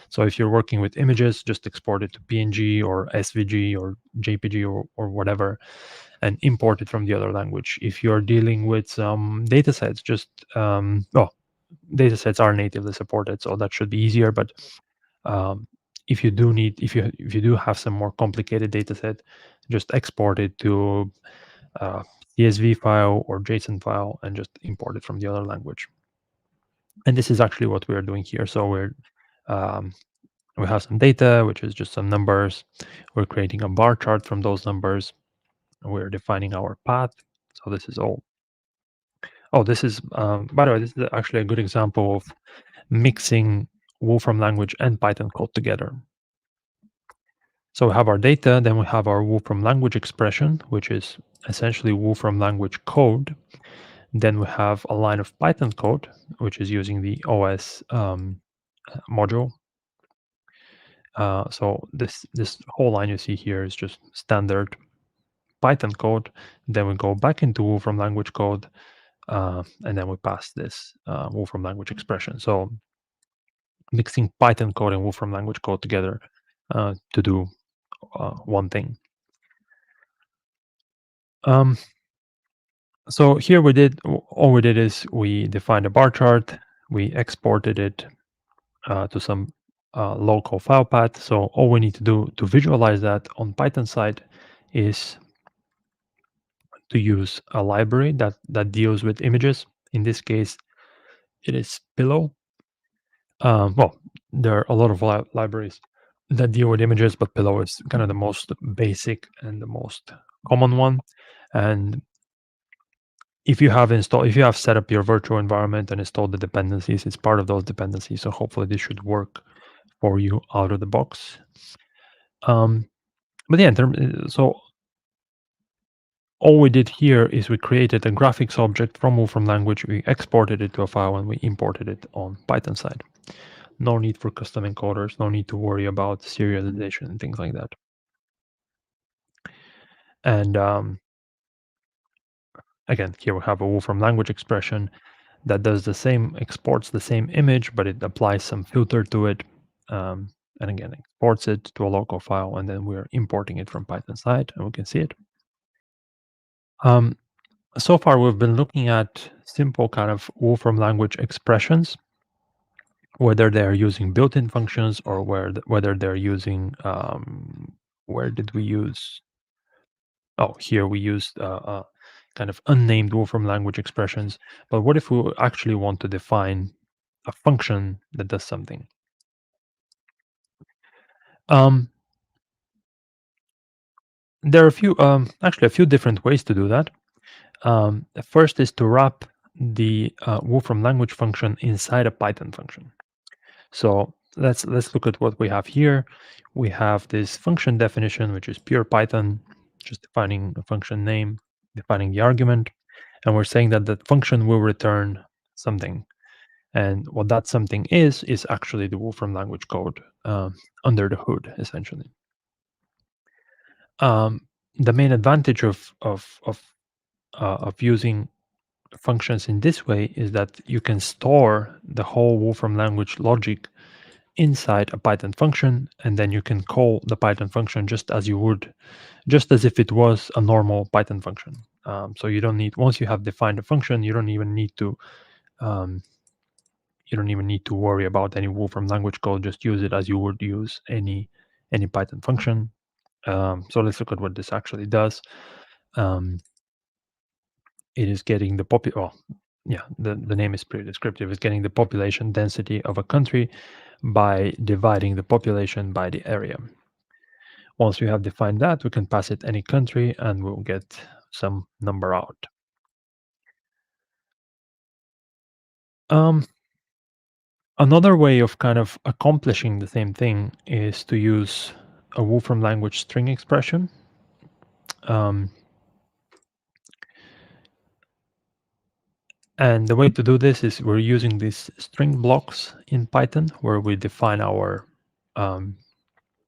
A: So if you're working with images, just export it to PNG or SVG or JPG or whatever, and import it from the other language. If you're dealing with some data sets, data sets are natively supported, so that should be easier. But if you do have some more complicated data set, just export it to CSV file or JSON file and just import it from the other language. And this is actually what we are doing here. So um, we have some data, which is just some numbers. We're creating a bar chart from those numbers. We're defining our path. So this is all. Oh, this is, by the way, this is actually a good example of mixing Wolfram language and Python code together. So we have our data, then we have our Wolfram language expression, which is essentially Wolfram language code. Then we have a line of Python code, which is using the OS module. So this whole line you see here is just standard Python code. Then we go back into Wolfram language code, and then we pass this Wolfram language expression. So mixing Python code and Wolfram language code together to do one thing. So here all we did is we defined a bar chart, we exported it to some local file path. So all we need to do to visualize that on Python side is to use a library that deals with images. In this case, it is Pillow. Well, there are a lot of libraries that deal with images, but Pillow is kind of the most basic and the most common one. And if you have set up your virtual environment and installed the dependencies, it's part of those dependencies. So hopefully this should work for you out of the box. Um, but yeah, so all we did here is we created a graphics object from Wolfram language, we exported it to a file, and we imported it on Python side. No need for custom encoders, no need to worry about serialization and things like that. And again, here we have a Wolfram language expression that does the same, exports the same image, but it applies some filter to it. And again, exports it to a local file, and then we're importing it from Python side, and we can see it. So far, we've been looking at simple kind of Wolfram language expressions, whether they're using built-in functions or whether they're using where did we use? Oh, here we used kind of unnamed Wolfram language expressions. But what if we actually want to define a function that does something? Um, there are actually a few different ways to do that. The first is to wrap the Wolfram language function inside a Python function. So let's look at what we have here. We have this function definition, which is pure Python, just defining a function name, defining the argument, and we're saying that the function will return something. And what that something is actually the Wolfram language code under the hood, essentially. The main advantage of using functions in this way is that you can store the whole Wolfram language logic inside a Python function, and then you can call the Python function just as if it was a normal Python function. So you don't need, once you have defined a function, um, you don't even need to worry about any Wolfram language code. Just use it as you would use any Python function. So let's look at what this actually does. Um, it is getting the the name is pretty descriptive. It's getting the population density of a country by dividing the population by the area. Once we have defined that, we can pass it any country and we'll get some number out. Um, Another way of kind of accomplishing the same thing is to use a Wolfram language string expression. Um, and the way to do this is we're using these string blocks in Python where we define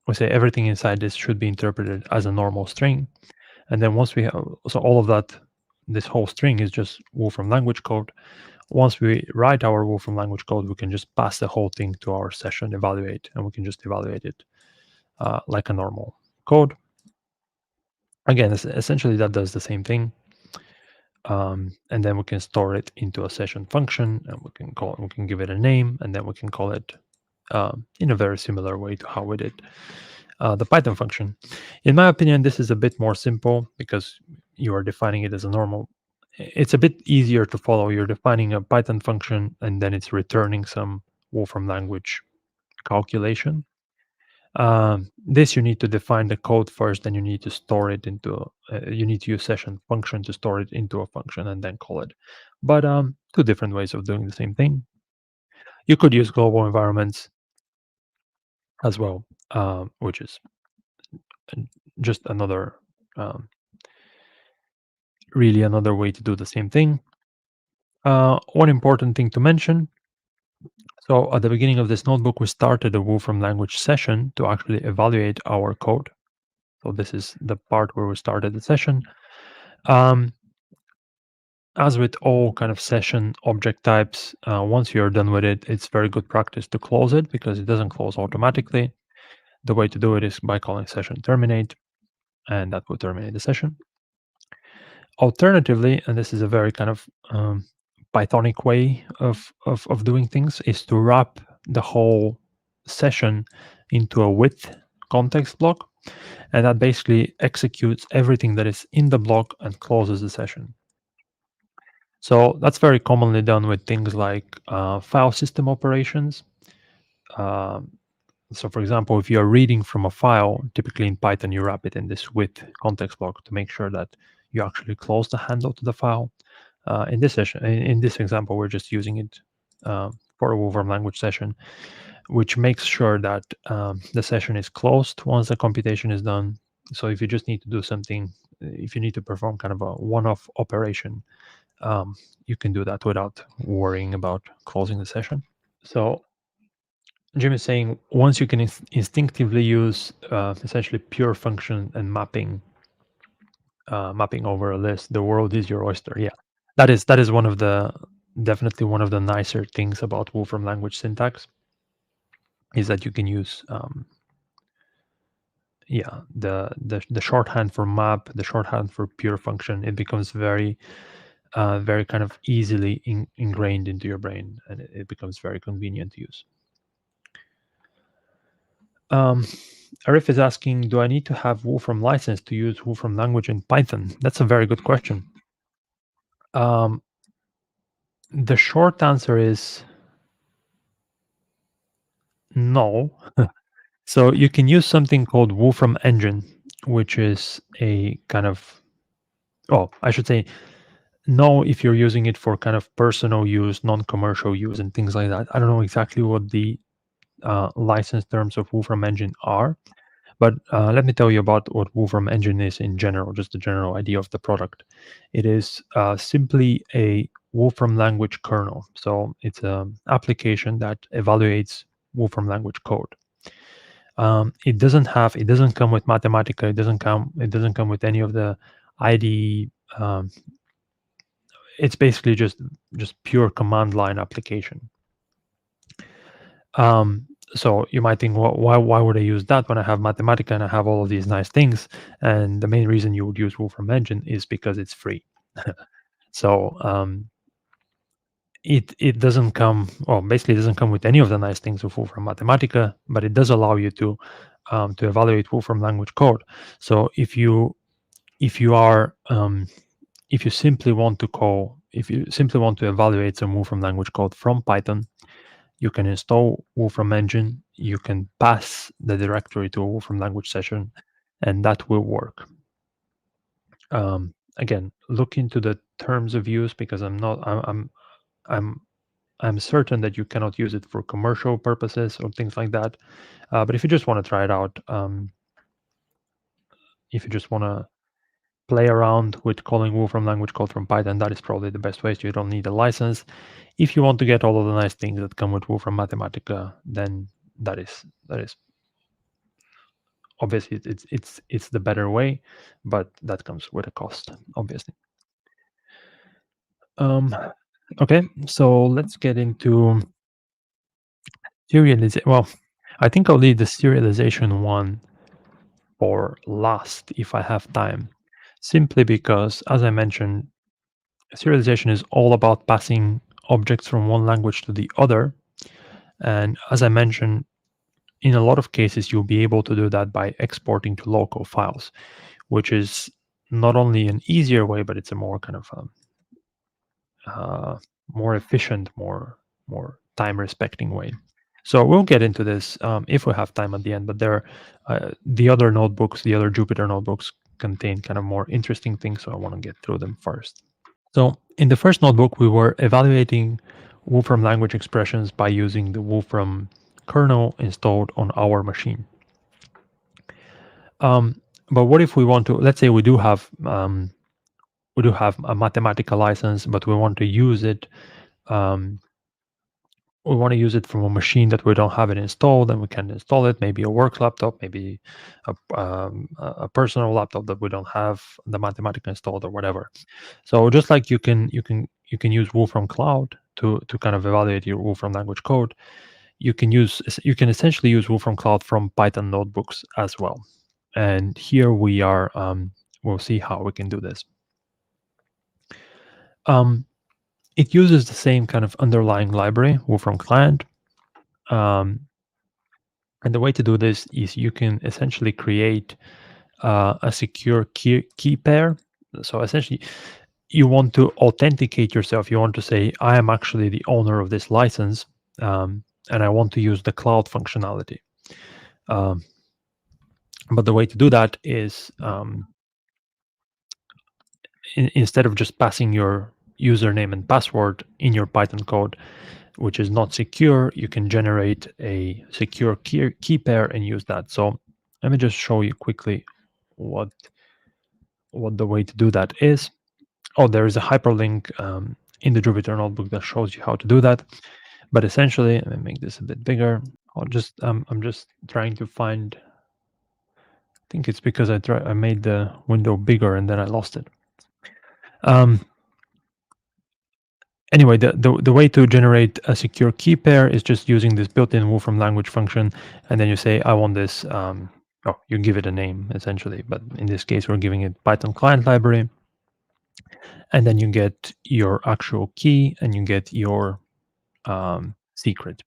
A: we say everything inside this should be interpreted as a normal string. And then once we have, so all of that, this whole string is just Wolfram language code. Once we write our Wolfram language code, we can just pass the whole thing to our session evaluate, and we can just evaluate it like a normal code. Again, essentially that does the same thing. And then we can store it into a session function, and we can give it a name, and then we can call it in a very similar way to how we did the Python function. In my opinion, this is a bit more simple because you are defining it as a normal. It's a bit easier to follow. You're defining a Python function, and then it's returning some Wolfram language calculation. This you need to define the code first, then you need to store it into. You need to use session function to store it into a function and then call it. But two different ways of doing the same thing. You could use global environments as well, which is just another, really another way to do the same thing. One important thing to mention. So at the beginning of this notebook, we started a Wolfram language session to actually evaluate our code. So this is the part where we started the session. As with all kind of session object types, once you're done with it, it's very good practice to close it because it doesn't close automatically. The way to do it is by calling session terminate, and that will terminate the session. Alternatively, and this is a very kind of Pythonic way of doing things, is to wrap the whole session into a with context block, and that basically executes everything that is in the block and closes the session. So that's very commonly done with things like file system operations. Um, so, for example, if you're reading from a file, typically in Python, you wrap it in this with context block to make sure that you actually close the handle to the file. In this session, in this example, we're just using it for a Wolfram language session, which makes sure that the session is closed once the computation is done. So if you just need to do something, if you need to perform kind of a one-off operation, um, you can do that without worrying about closing the session. So Jim is saying once you can instinctively use essentially pure function and mapping over a list, the world is your oyster. Yeah, that is one of the definitely one of the nicer things about Wolfram language syntax is that you can use yeah the shorthand for map, the shorthand for pure function. It becomes very kind of easily ingrained into your brain, and it becomes very convenient to use. Um, Arif is asking, do I need to have Wolfram license to use Wolfram language in Python? That's a very good question. Um, the short answer is no. So you can use something called Wolfram Engine, which is a kind of, oh, I should say no if you're using it for kind of personal use, non-commercial use, and things like that. I don't know exactly what the license terms of Wolfram Engine are, but let me tell you about what Wolfram Engine is in general, just the general idea of the product. It is simply a Wolfram language kernel. So it's an application that evaluates Wolfram language code. It doesn't come with Mathematica. It doesn't come with any of the IDE. It's basically just pure command line application. Um, so you might think, well, why would I use that when I have Mathematica and I have all of these nice things? And the main reason you would use Wolfram Engine is because it's free. So it doesn't come, well, basically it doesn't come with any of the nice things of Wolfram Mathematica, but it does allow you to evaluate Wolfram language code. So if you are if you simply want to evaluate some Wolfram language code from Python, you can install Wolfram Engine, you can pass the directory to a Wolfram language session, and that will work. Again, look into the terms of use because I'm I'm certain that you cannot use it for commercial purposes or things like that. But if you just want to try it out, if you just want to play around with calling Wolfram language code from Python, that is probably the best way. So you don't need a license. If you want to get all of the nice things that come with Wolfram Mathematica, then that is obviously it's the better way, but that comes with a cost, obviously. Um, okay, so let's get into serialization. Well, I think I'll leave the serialization one for last if I have time, simply because, as I mentioned, serialization is all about passing objects from one language to the other. And as I mentioned, in a lot of cases, you'll be able to do that by exporting to local files, which is not only an easier way, but it's a more kind of uh, more efficient, more time respecting way. So we'll get into this if we have time at the end. But the other notebooks, the other Jupyter notebooks, contain kind of more interesting things. So I want to get through them first. So in the first notebook, we were evaluating Wolfram language expressions by using the Wolfram kernel installed on our machine. But what if we want to? Let's say we do have a Mathematica license, but we want to use it. We want to use it from a machine that we don't have it installed, and we can install it. Maybe a work laptop, maybe a personal laptop that we don't have the Mathematica installed or whatever. So just like you can use Wolfram Cloud to kind of evaluate your Wolfram language code, you can essentially use Wolfram Cloud from Python notebooks as well. And here we are. We'll see how we can do this. It uses the same kind of underlying library, Wolfram Client. And the way to do this is you can essentially create a secure key pair. So essentially, you want to authenticate yourself. You want to say, I am actually the owner of this license, and I want to use the cloud functionality. Um, but the way to do that is, instead of just passing your username and password in your Python code, which is not secure, you can generate a secure key pair and use that. So let me just show you quickly what the way to do that is. Oh, there is a hyperlink in the Jupyter notebook that shows you how to do that. But essentially, let me make this a bit bigger. I'm just trying to find. I think it's because I made the window bigger and then I lost it. Um, Anyway, the way to generate a secure key pair is just using this built-in Wolfram language function, and then you say, I want this. Oh, you give it a name essentially, but in this case, we're giving it Python client library, and then you get your actual key and you get your secret.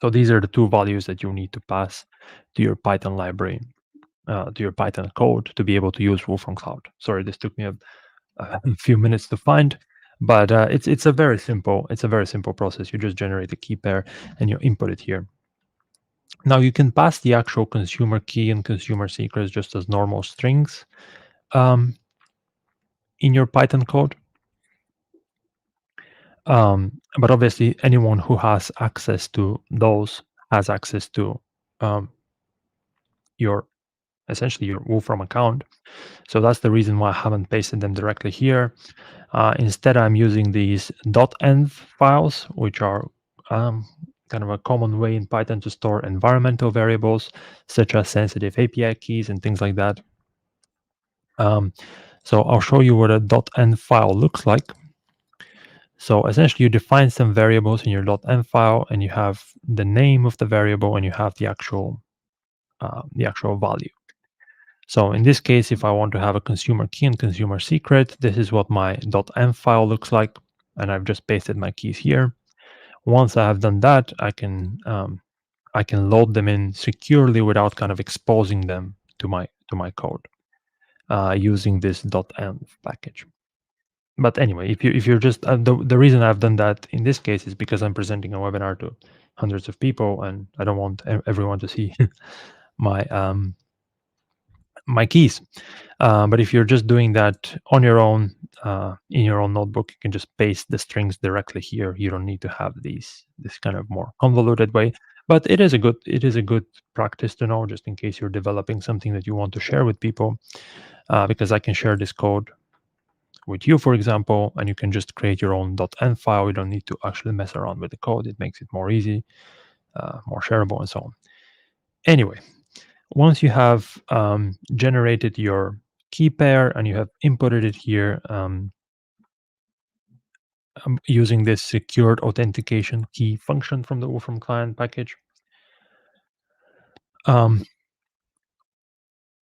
A: So these are the two values that you need to pass to your Python library, to your Python code to be able to use Wolfram Cloud. Sorry, this took me a few minutes to find, but it's a very simple process. You just generate a key pair and you input it here. Now you can pass the actual consumer key and consumer secrets just as normal strings um, in your Python code. But obviously, anyone who has access to those has access to um, your essentially your Wolfram account. So that's the reason why I haven't pasted them directly here. Instead, I'm using these .env files, which are kind of a common way in Python to store environmental variables, such as sensitive API keys and things like that. So I'll show you what a .env file looks like. So essentially, you define some variables in your .env file, and you have the name of the variable, and you have the actual value. So in this case, if I want to have a consumer key and consumer secret, this is what my .env file looks like, and I've just pasted my keys here. Once I have done that, I can load them in securely without kind of exposing them to my code using this .env package. But anyway, if you're just the reason I've done that in this case is because I'm presenting a webinar to hundreds of people, and I don't want everyone to see my my keys. But if you're just doing that on your own in your own notebook, you can just paste the strings directly here. You don't need to have this kind of more convoluted way. But it is a good practice to know, just in case you're developing something that you want to share with people, because I can share this code with you, for example, and you can just create your own .env file. You don't need to actually mess around with the code. It makes it more easy, more shareable, and so on. Anyway, once you have generated your key pair and you have inputted it here using this secured authentication key function from the Wolfram client package, um,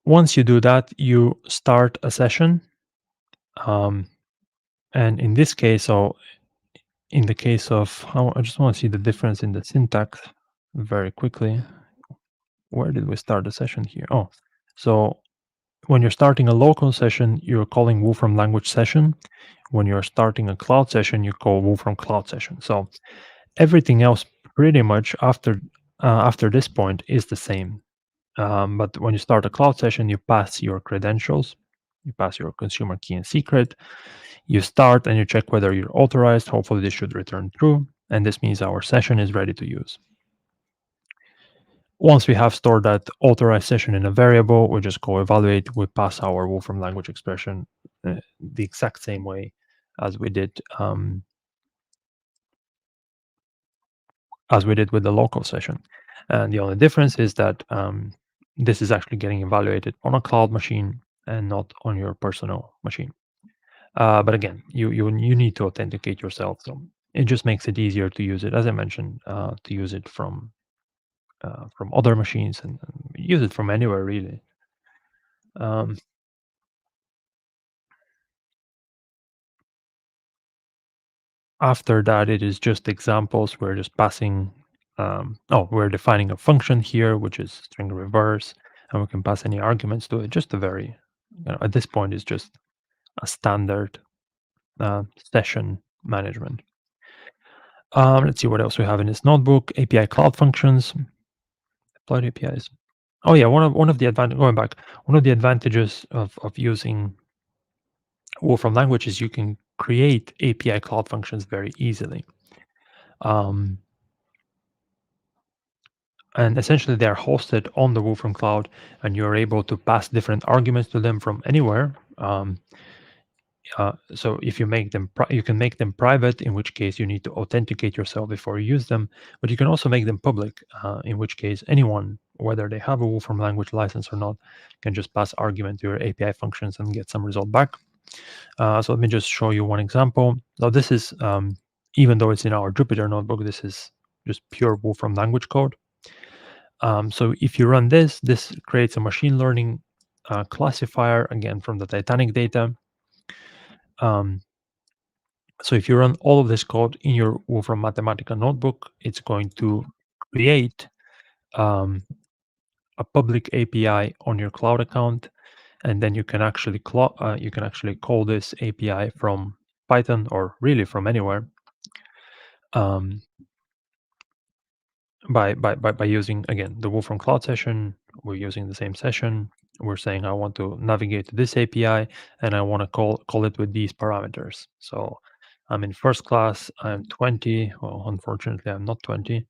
A: once you do that, you start a session. Um, and in this case, so in the case of, I just want to see the difference in the syntax very quickly. Where did we start the session here? Oh, so when you're starting a local session, you're calling Wolfram language session. When you're starting a cloud session, you call Wolfram cloud session. So everything else pretty much after this point is the same. But when you start a cloud session, you pass your credentials, you pass your consumer key and secret. You start and you check whether you're authorized. Hopefully, this should return true, and this means our session is ready to use. Once we have stored that authorized session in a variable, we just go evaluate. We pass our Wolfram language expression the exact same way as we did with the local session. And the only difference is that this is actually getting evaluated on a cloud machine and not on your personal machine. But again, you need to authenticate yourself, so it just makes it easier to use it. As I mentioned, to use it from other machines and use it from anywhere really. Um, After that, it is just examples. We're just passing. We're defining a function here, which is string reverse, and we can pass any arguments to it. Just a very, at this point, it's just a standard session management. Let's see what else we have in this notebook. API cloud functions, deployed APIs. Oh yeah, one of the going back, one of the advantages of using Wolfram Language is you can create API cloud functions very easily. Um, and essentially they're hosted on the Wolfram cloud, and you're able to pass different arguments to them from anywhere. So if you make them, you can make them private, in which case you need to authenticate yourself before you use them. But you can also make them public, in which case anyone, whether they have a Wolfram language license or not, can just pass argument to your API functions and get some result back. So let me just show you one example. Now this is, even though it's in our Jupyter notebook, this is just pure Wolfram language code. So if you run this creates a machine learning classifier, again, from the Titanic data. Um, so if you run all of this code in your Wolfram Mathematica notebook, it's going to create um, a public API on your cloud account, and then you can actually call this API from Python or really from anywhere, um, by using, again, the Wolfram Cloud session. We're using the same session. We're saying I want to navigate to this API, and I want to call it with these parameters. So I'm in first class. I'm 20. Well, unfortunately, I'm not 20.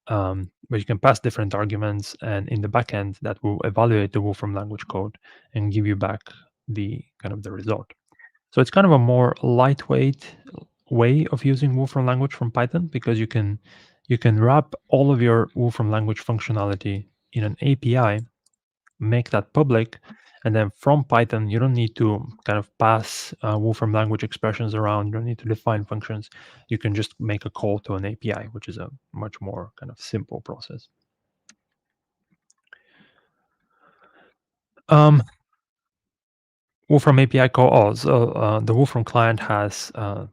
A: But you can pass different arguments, and in the backend, that will evaluate the Wolfram language code and give you back the kind of the result. So it's kind of a more lightweight way of using Wolfram language from Python, because you can wrap all of your Wolfram language functionality in an API, make that public, and then from Python you don't need to kind of pass Wolfram language expressions around. You don't need to define functions. You can just make a call to an API, which is a much more kind of simple process. Um, Wolfram API call. Oh, so the Wolfram client has a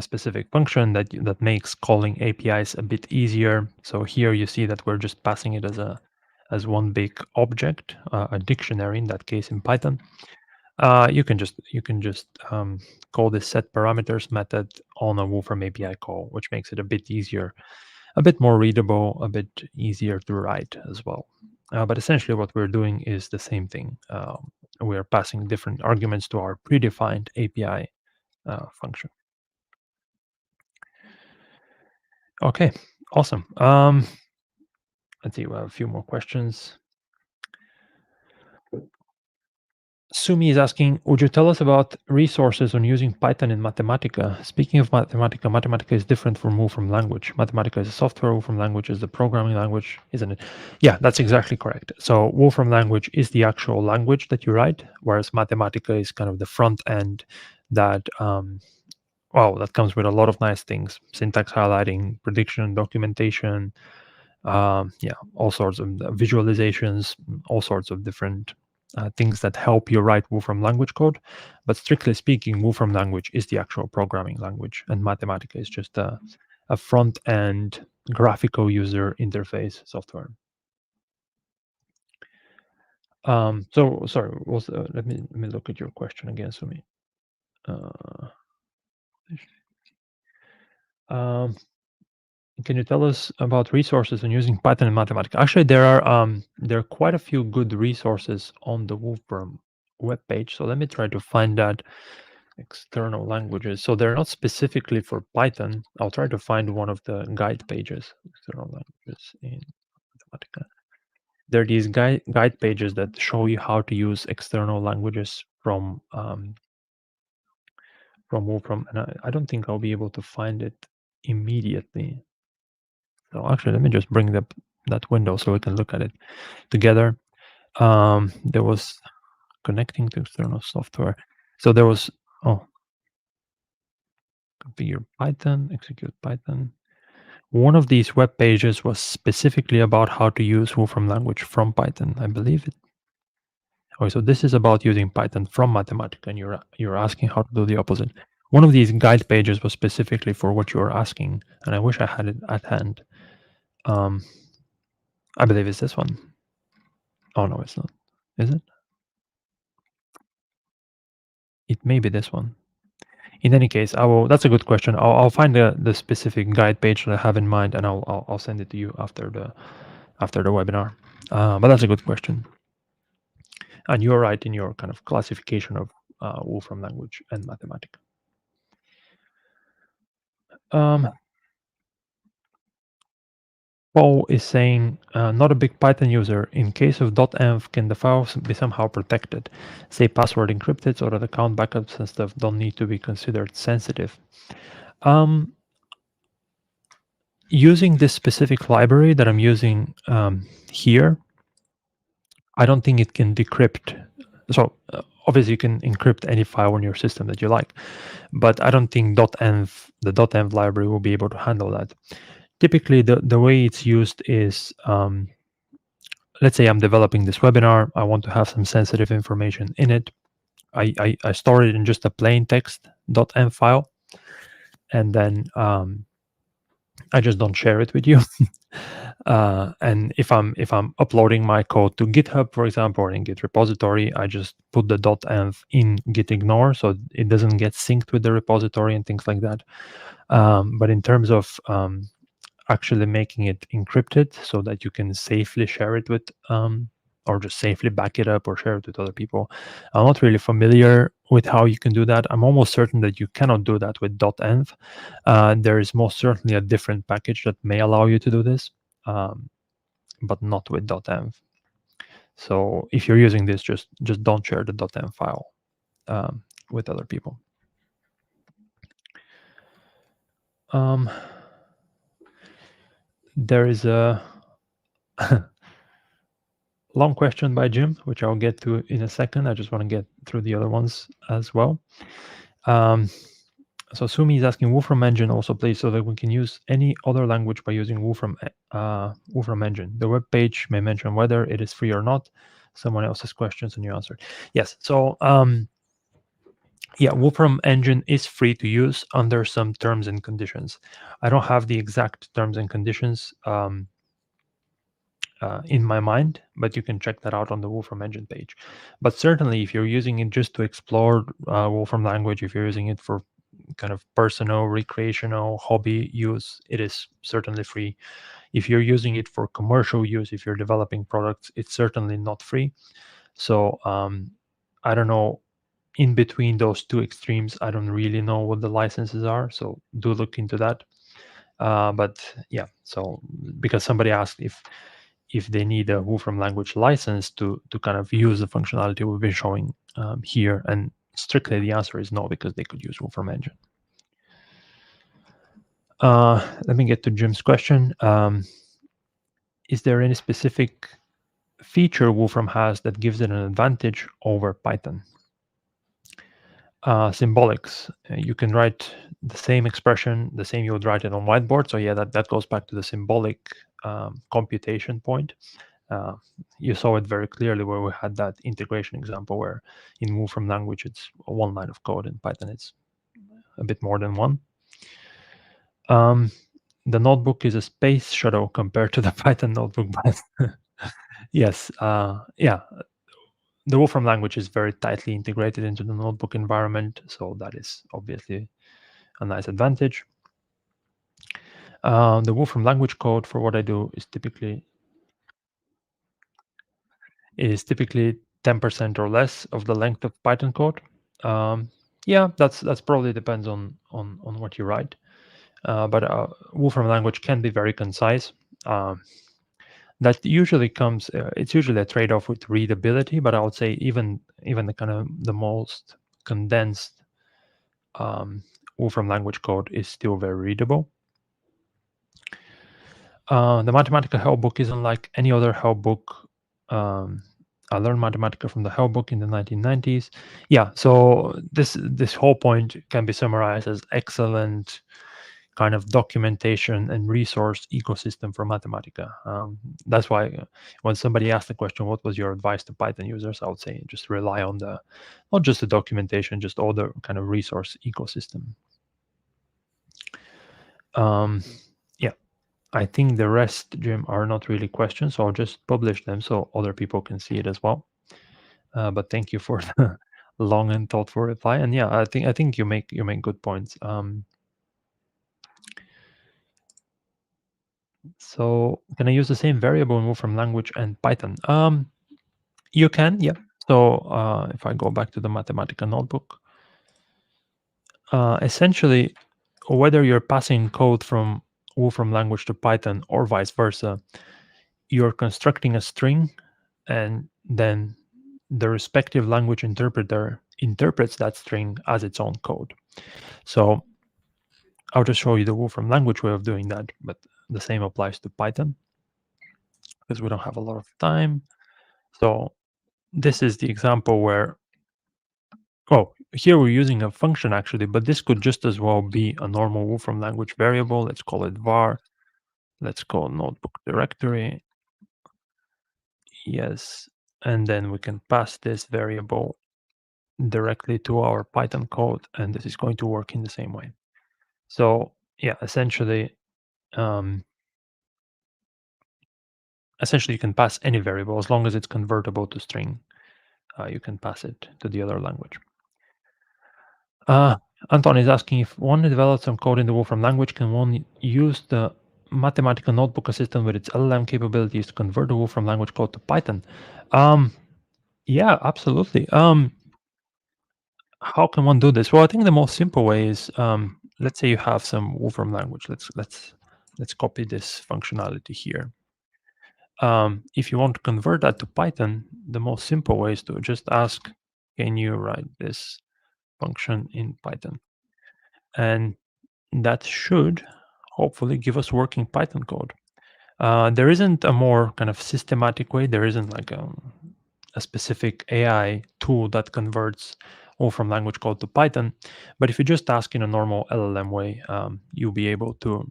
A: specific function that makes calling APIs a bit easier. So here you see that we're just passing it as one big object, a dictionary in that case in Python. You can just call this set parameters method on a Wolfram API call, which makes it a bit easier, a bit more readable, a bit easier to write as well. But essentially, what we're doing is the same thing. We're passing different arguments to our predefined API function. Okay, awesome. Let's see, we have a few more questions. Sumi is asking, would you tell us about resources on using Python in Mathematica? Speaking of Mathematica, Mathematica is different from Wolfram language. Mathematica is a software, Wolfram language is the programming language, isn't it? Yeah, that's exactly correct. So Wolfram language is the actual language that you write, whereas Mathematica is kind of the front end that, that comes with a lot of nice things: syntax highlighting, prediction, documentation, all sorts of visualizations, all sorts of different things that help you write Wolfram language code. But strictly speaking, Wolfram language is the actual programming language, and Mathematica is just a front end graphical user interface software. So sorry, let me look at your question again, Sumi. Uh, um, Can you tell us about resources on using Python and Mathematica? Actually, there are quite a few good resources on the Wolfram webpage. So let me try to find that. External languages. So they're not specifically for Python. I'll try to find one of the guide pages. External languages in Mathematica. There are these guide pages that show you how to use external languages from Wolfram, and I don't think I'll be able to find it immediately. So actually, let me just bring up that window so we can look at it together. There was connecting to external software. So there was configure Python, execute Python. One of these web pages was specifically about how to use Wolfram language from Python, I believe it. Okay, so this is about using Python from Mathematica, and you're asking how to do the opposite. One of these guide pages was specifically for what you are asking, and I wish I had it at hand. I believe it's this one. Oh no, it's not. Is it? It may be this one. In any case, I will. That's a good question. I'll find the specific guide page that I have in mind, and I'll send it to you after the webinar. But that's a good question, and you're right in your kind of classification of Wolfram language and Mathematica. Paul is saying, not a big Python user. In case of .env, can the files be somehow protected? Say password encrypted so that account backups and stuff don't need to be considered sensitive. Using this specific library that I'm using here, I don't think it can decrypt. So obviously you can encrypt any file on your system that you like, but I don't think .env, the .env library will be able to handle that. Typically, the way it's used is, let's say I'm developing this webinar. I want to have some sensitive information in it. I store it in just a plain text .env file, and then I just don't share it with you. And if I'm uploading my code to GitHub, for example, or in Git repository, I just put the .env in git ignore, so it doesn't get synced with the repository and things like that. But in terms of actually making it encrypted so that you can safely share it with or just safely back it up or share it with other people, I'm not really familiar with how you can do that. I'm almost certain that you cannot do that with .env. There is most certainly a different package that may allow you to do this, but not with .env. So if you're using this, just don't share the .env file with other people. There is a long question by Jim, which I'll get to in a second. I just want to get through the other ones as well. So Sumi is asking, Wolfram Engine also plays so that we can use any other language by using Wolfram Engine. The web page may mention whether it is free or not. Someone else's questions and you answer. Yes. So yeah, Wolfram Engine is free to use under some terms and conditions. I don't have the exact terms and conditions in my mind, but you can check that out on the Wolfram Engine page. But certainly, if you're using it just to explore Wolfram language, if you're using it for kind of personal, recreational, hobby use, it is certainly free. If you're using it for commercial use, if you're developing products, it's certainly not free. So I don't know. In between those two extremes, I don't really know what the licenses are. So do look into that. But yeah, so because somebody asked if they need a Wolfram language license to kind of use the functionality we've been showing here, and strictly the answer is no, because they could use Wolfram Engine. Let me get to Jim's question. Is there any specific feature Wolfram has that gives it an advantage over Python? Symbolics. You can write the same expression, the same you would write it on whiteboard. So yeah, that goes back to the symbolic computation point. You saw it very clearly where we had that integration example where in Wolfram language it's one line of code, in Python it's a bit more than one. The notebook is a space shuttle compared to the Python notebook. Yes, yeah, the Wolfram language is very tightly integrated into the notebook environment, so that is obviously a nice advantage. The Wolfram language code for what I do is typically 10% or less of the length of Python code. Yeah, that's probably depends on what you write. But Wolfram language can be very concise. That usually comes. It's usually a trade-off with readability, but I would say even the kind of the most condensed Wolfram language code is still very readable. The Mathematica help book isn't like any other help book. I learned Mathematica from the help book in the 1990s. Yeah, so this whole point can be summarized as excellent kind of documentation and resource ecosystem for Mathematica. That's why when somebody asked the question, what was your advice to Python users? I would say just rely on not just the documentation, just all the kind of resource ecosystem. Yeah, I think the rest, Jim, are not really questions, so I'll just publish them so other people can see it as well. But thank you for the long and thoughtful reply. And yeah, I think you make good points. So can I use the same variable in Wolfram language and Python? You can, yeah. So if I go back to the Mathematica notebook, essentially, whether you're passing code from Wolfram language to Python or vice versa, you're constructing a string, and then the respective language interpreter interprets that string as its own code. So I'll just show you the Wolfram language way of doing that, but the same applies to Python because we don't have a lot of time. So this is the example where, oh, here we're using a function actually, but this could just as well be a normal Wolfram language variable. Let's call it var. Let's call notebook directory. Yes. And then we can pass this variable directly to our Python code, and this is going to work in the same way. So yeah, um, essentially you can pass any variable as long as it's convertible to string. You can pass it to the other language. Uh, Anton is asking if one develops some code in the Wolfram language, can one use the Mathematica notebook assistant with its LLM capabilities to convert the Wolfram language code to Python? Yeah, absolutely. How can one do this? Well, I think the most simple way is, let's say you have some Wolfram language. Let's copy this functionality here. If you want to convert that to Python, the most simple way is to just ask, can you write this function in Python? And that should hopefully give us working Python code. There isn't a more kind of systematic way. There isn't like a specific AI tool that converts Wolfram language code to Python. But if you just ask in a normal LLM way, you'll be able to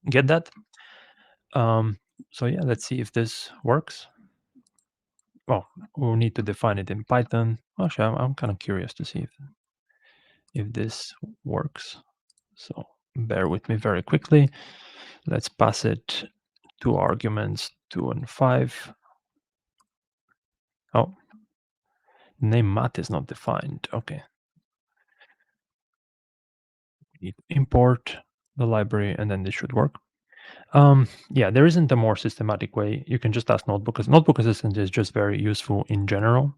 A: get that. So yeah, let's see if this works. Well, we'll need to define it in Python. Actually, I'm kind of curious to see if this works. So bear with me very quickly. Let's pass it two arguments, 2 and 5. Oh, name math is not defined. Okay. Need to import the library, and then this should work. Yeah, there isn't a more systematic way. You can just ask Notebook, because Notebook Assistant is just very useful in general.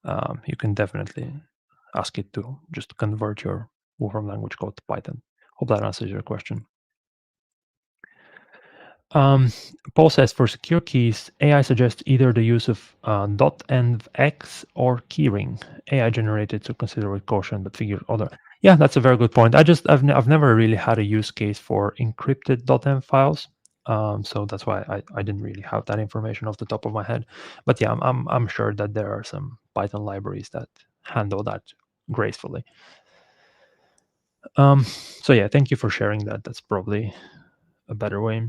A: You can definitely ask it to just convert your Wolfram language code to Python. Hope that answers your question. Paul says, for secure keys, AI suggests either the use of .env or keyring. AI generated, so consider with caution, but figure other. Yeah, that's a very good point. I've never really had a use case for encrypted .env files, so that's why I didn't really have that information off the top of my head. But yeah, I'm sure that there are some Python libraries that handle that gracefully. So yeah, thank you for sharing that. That's probably a better way.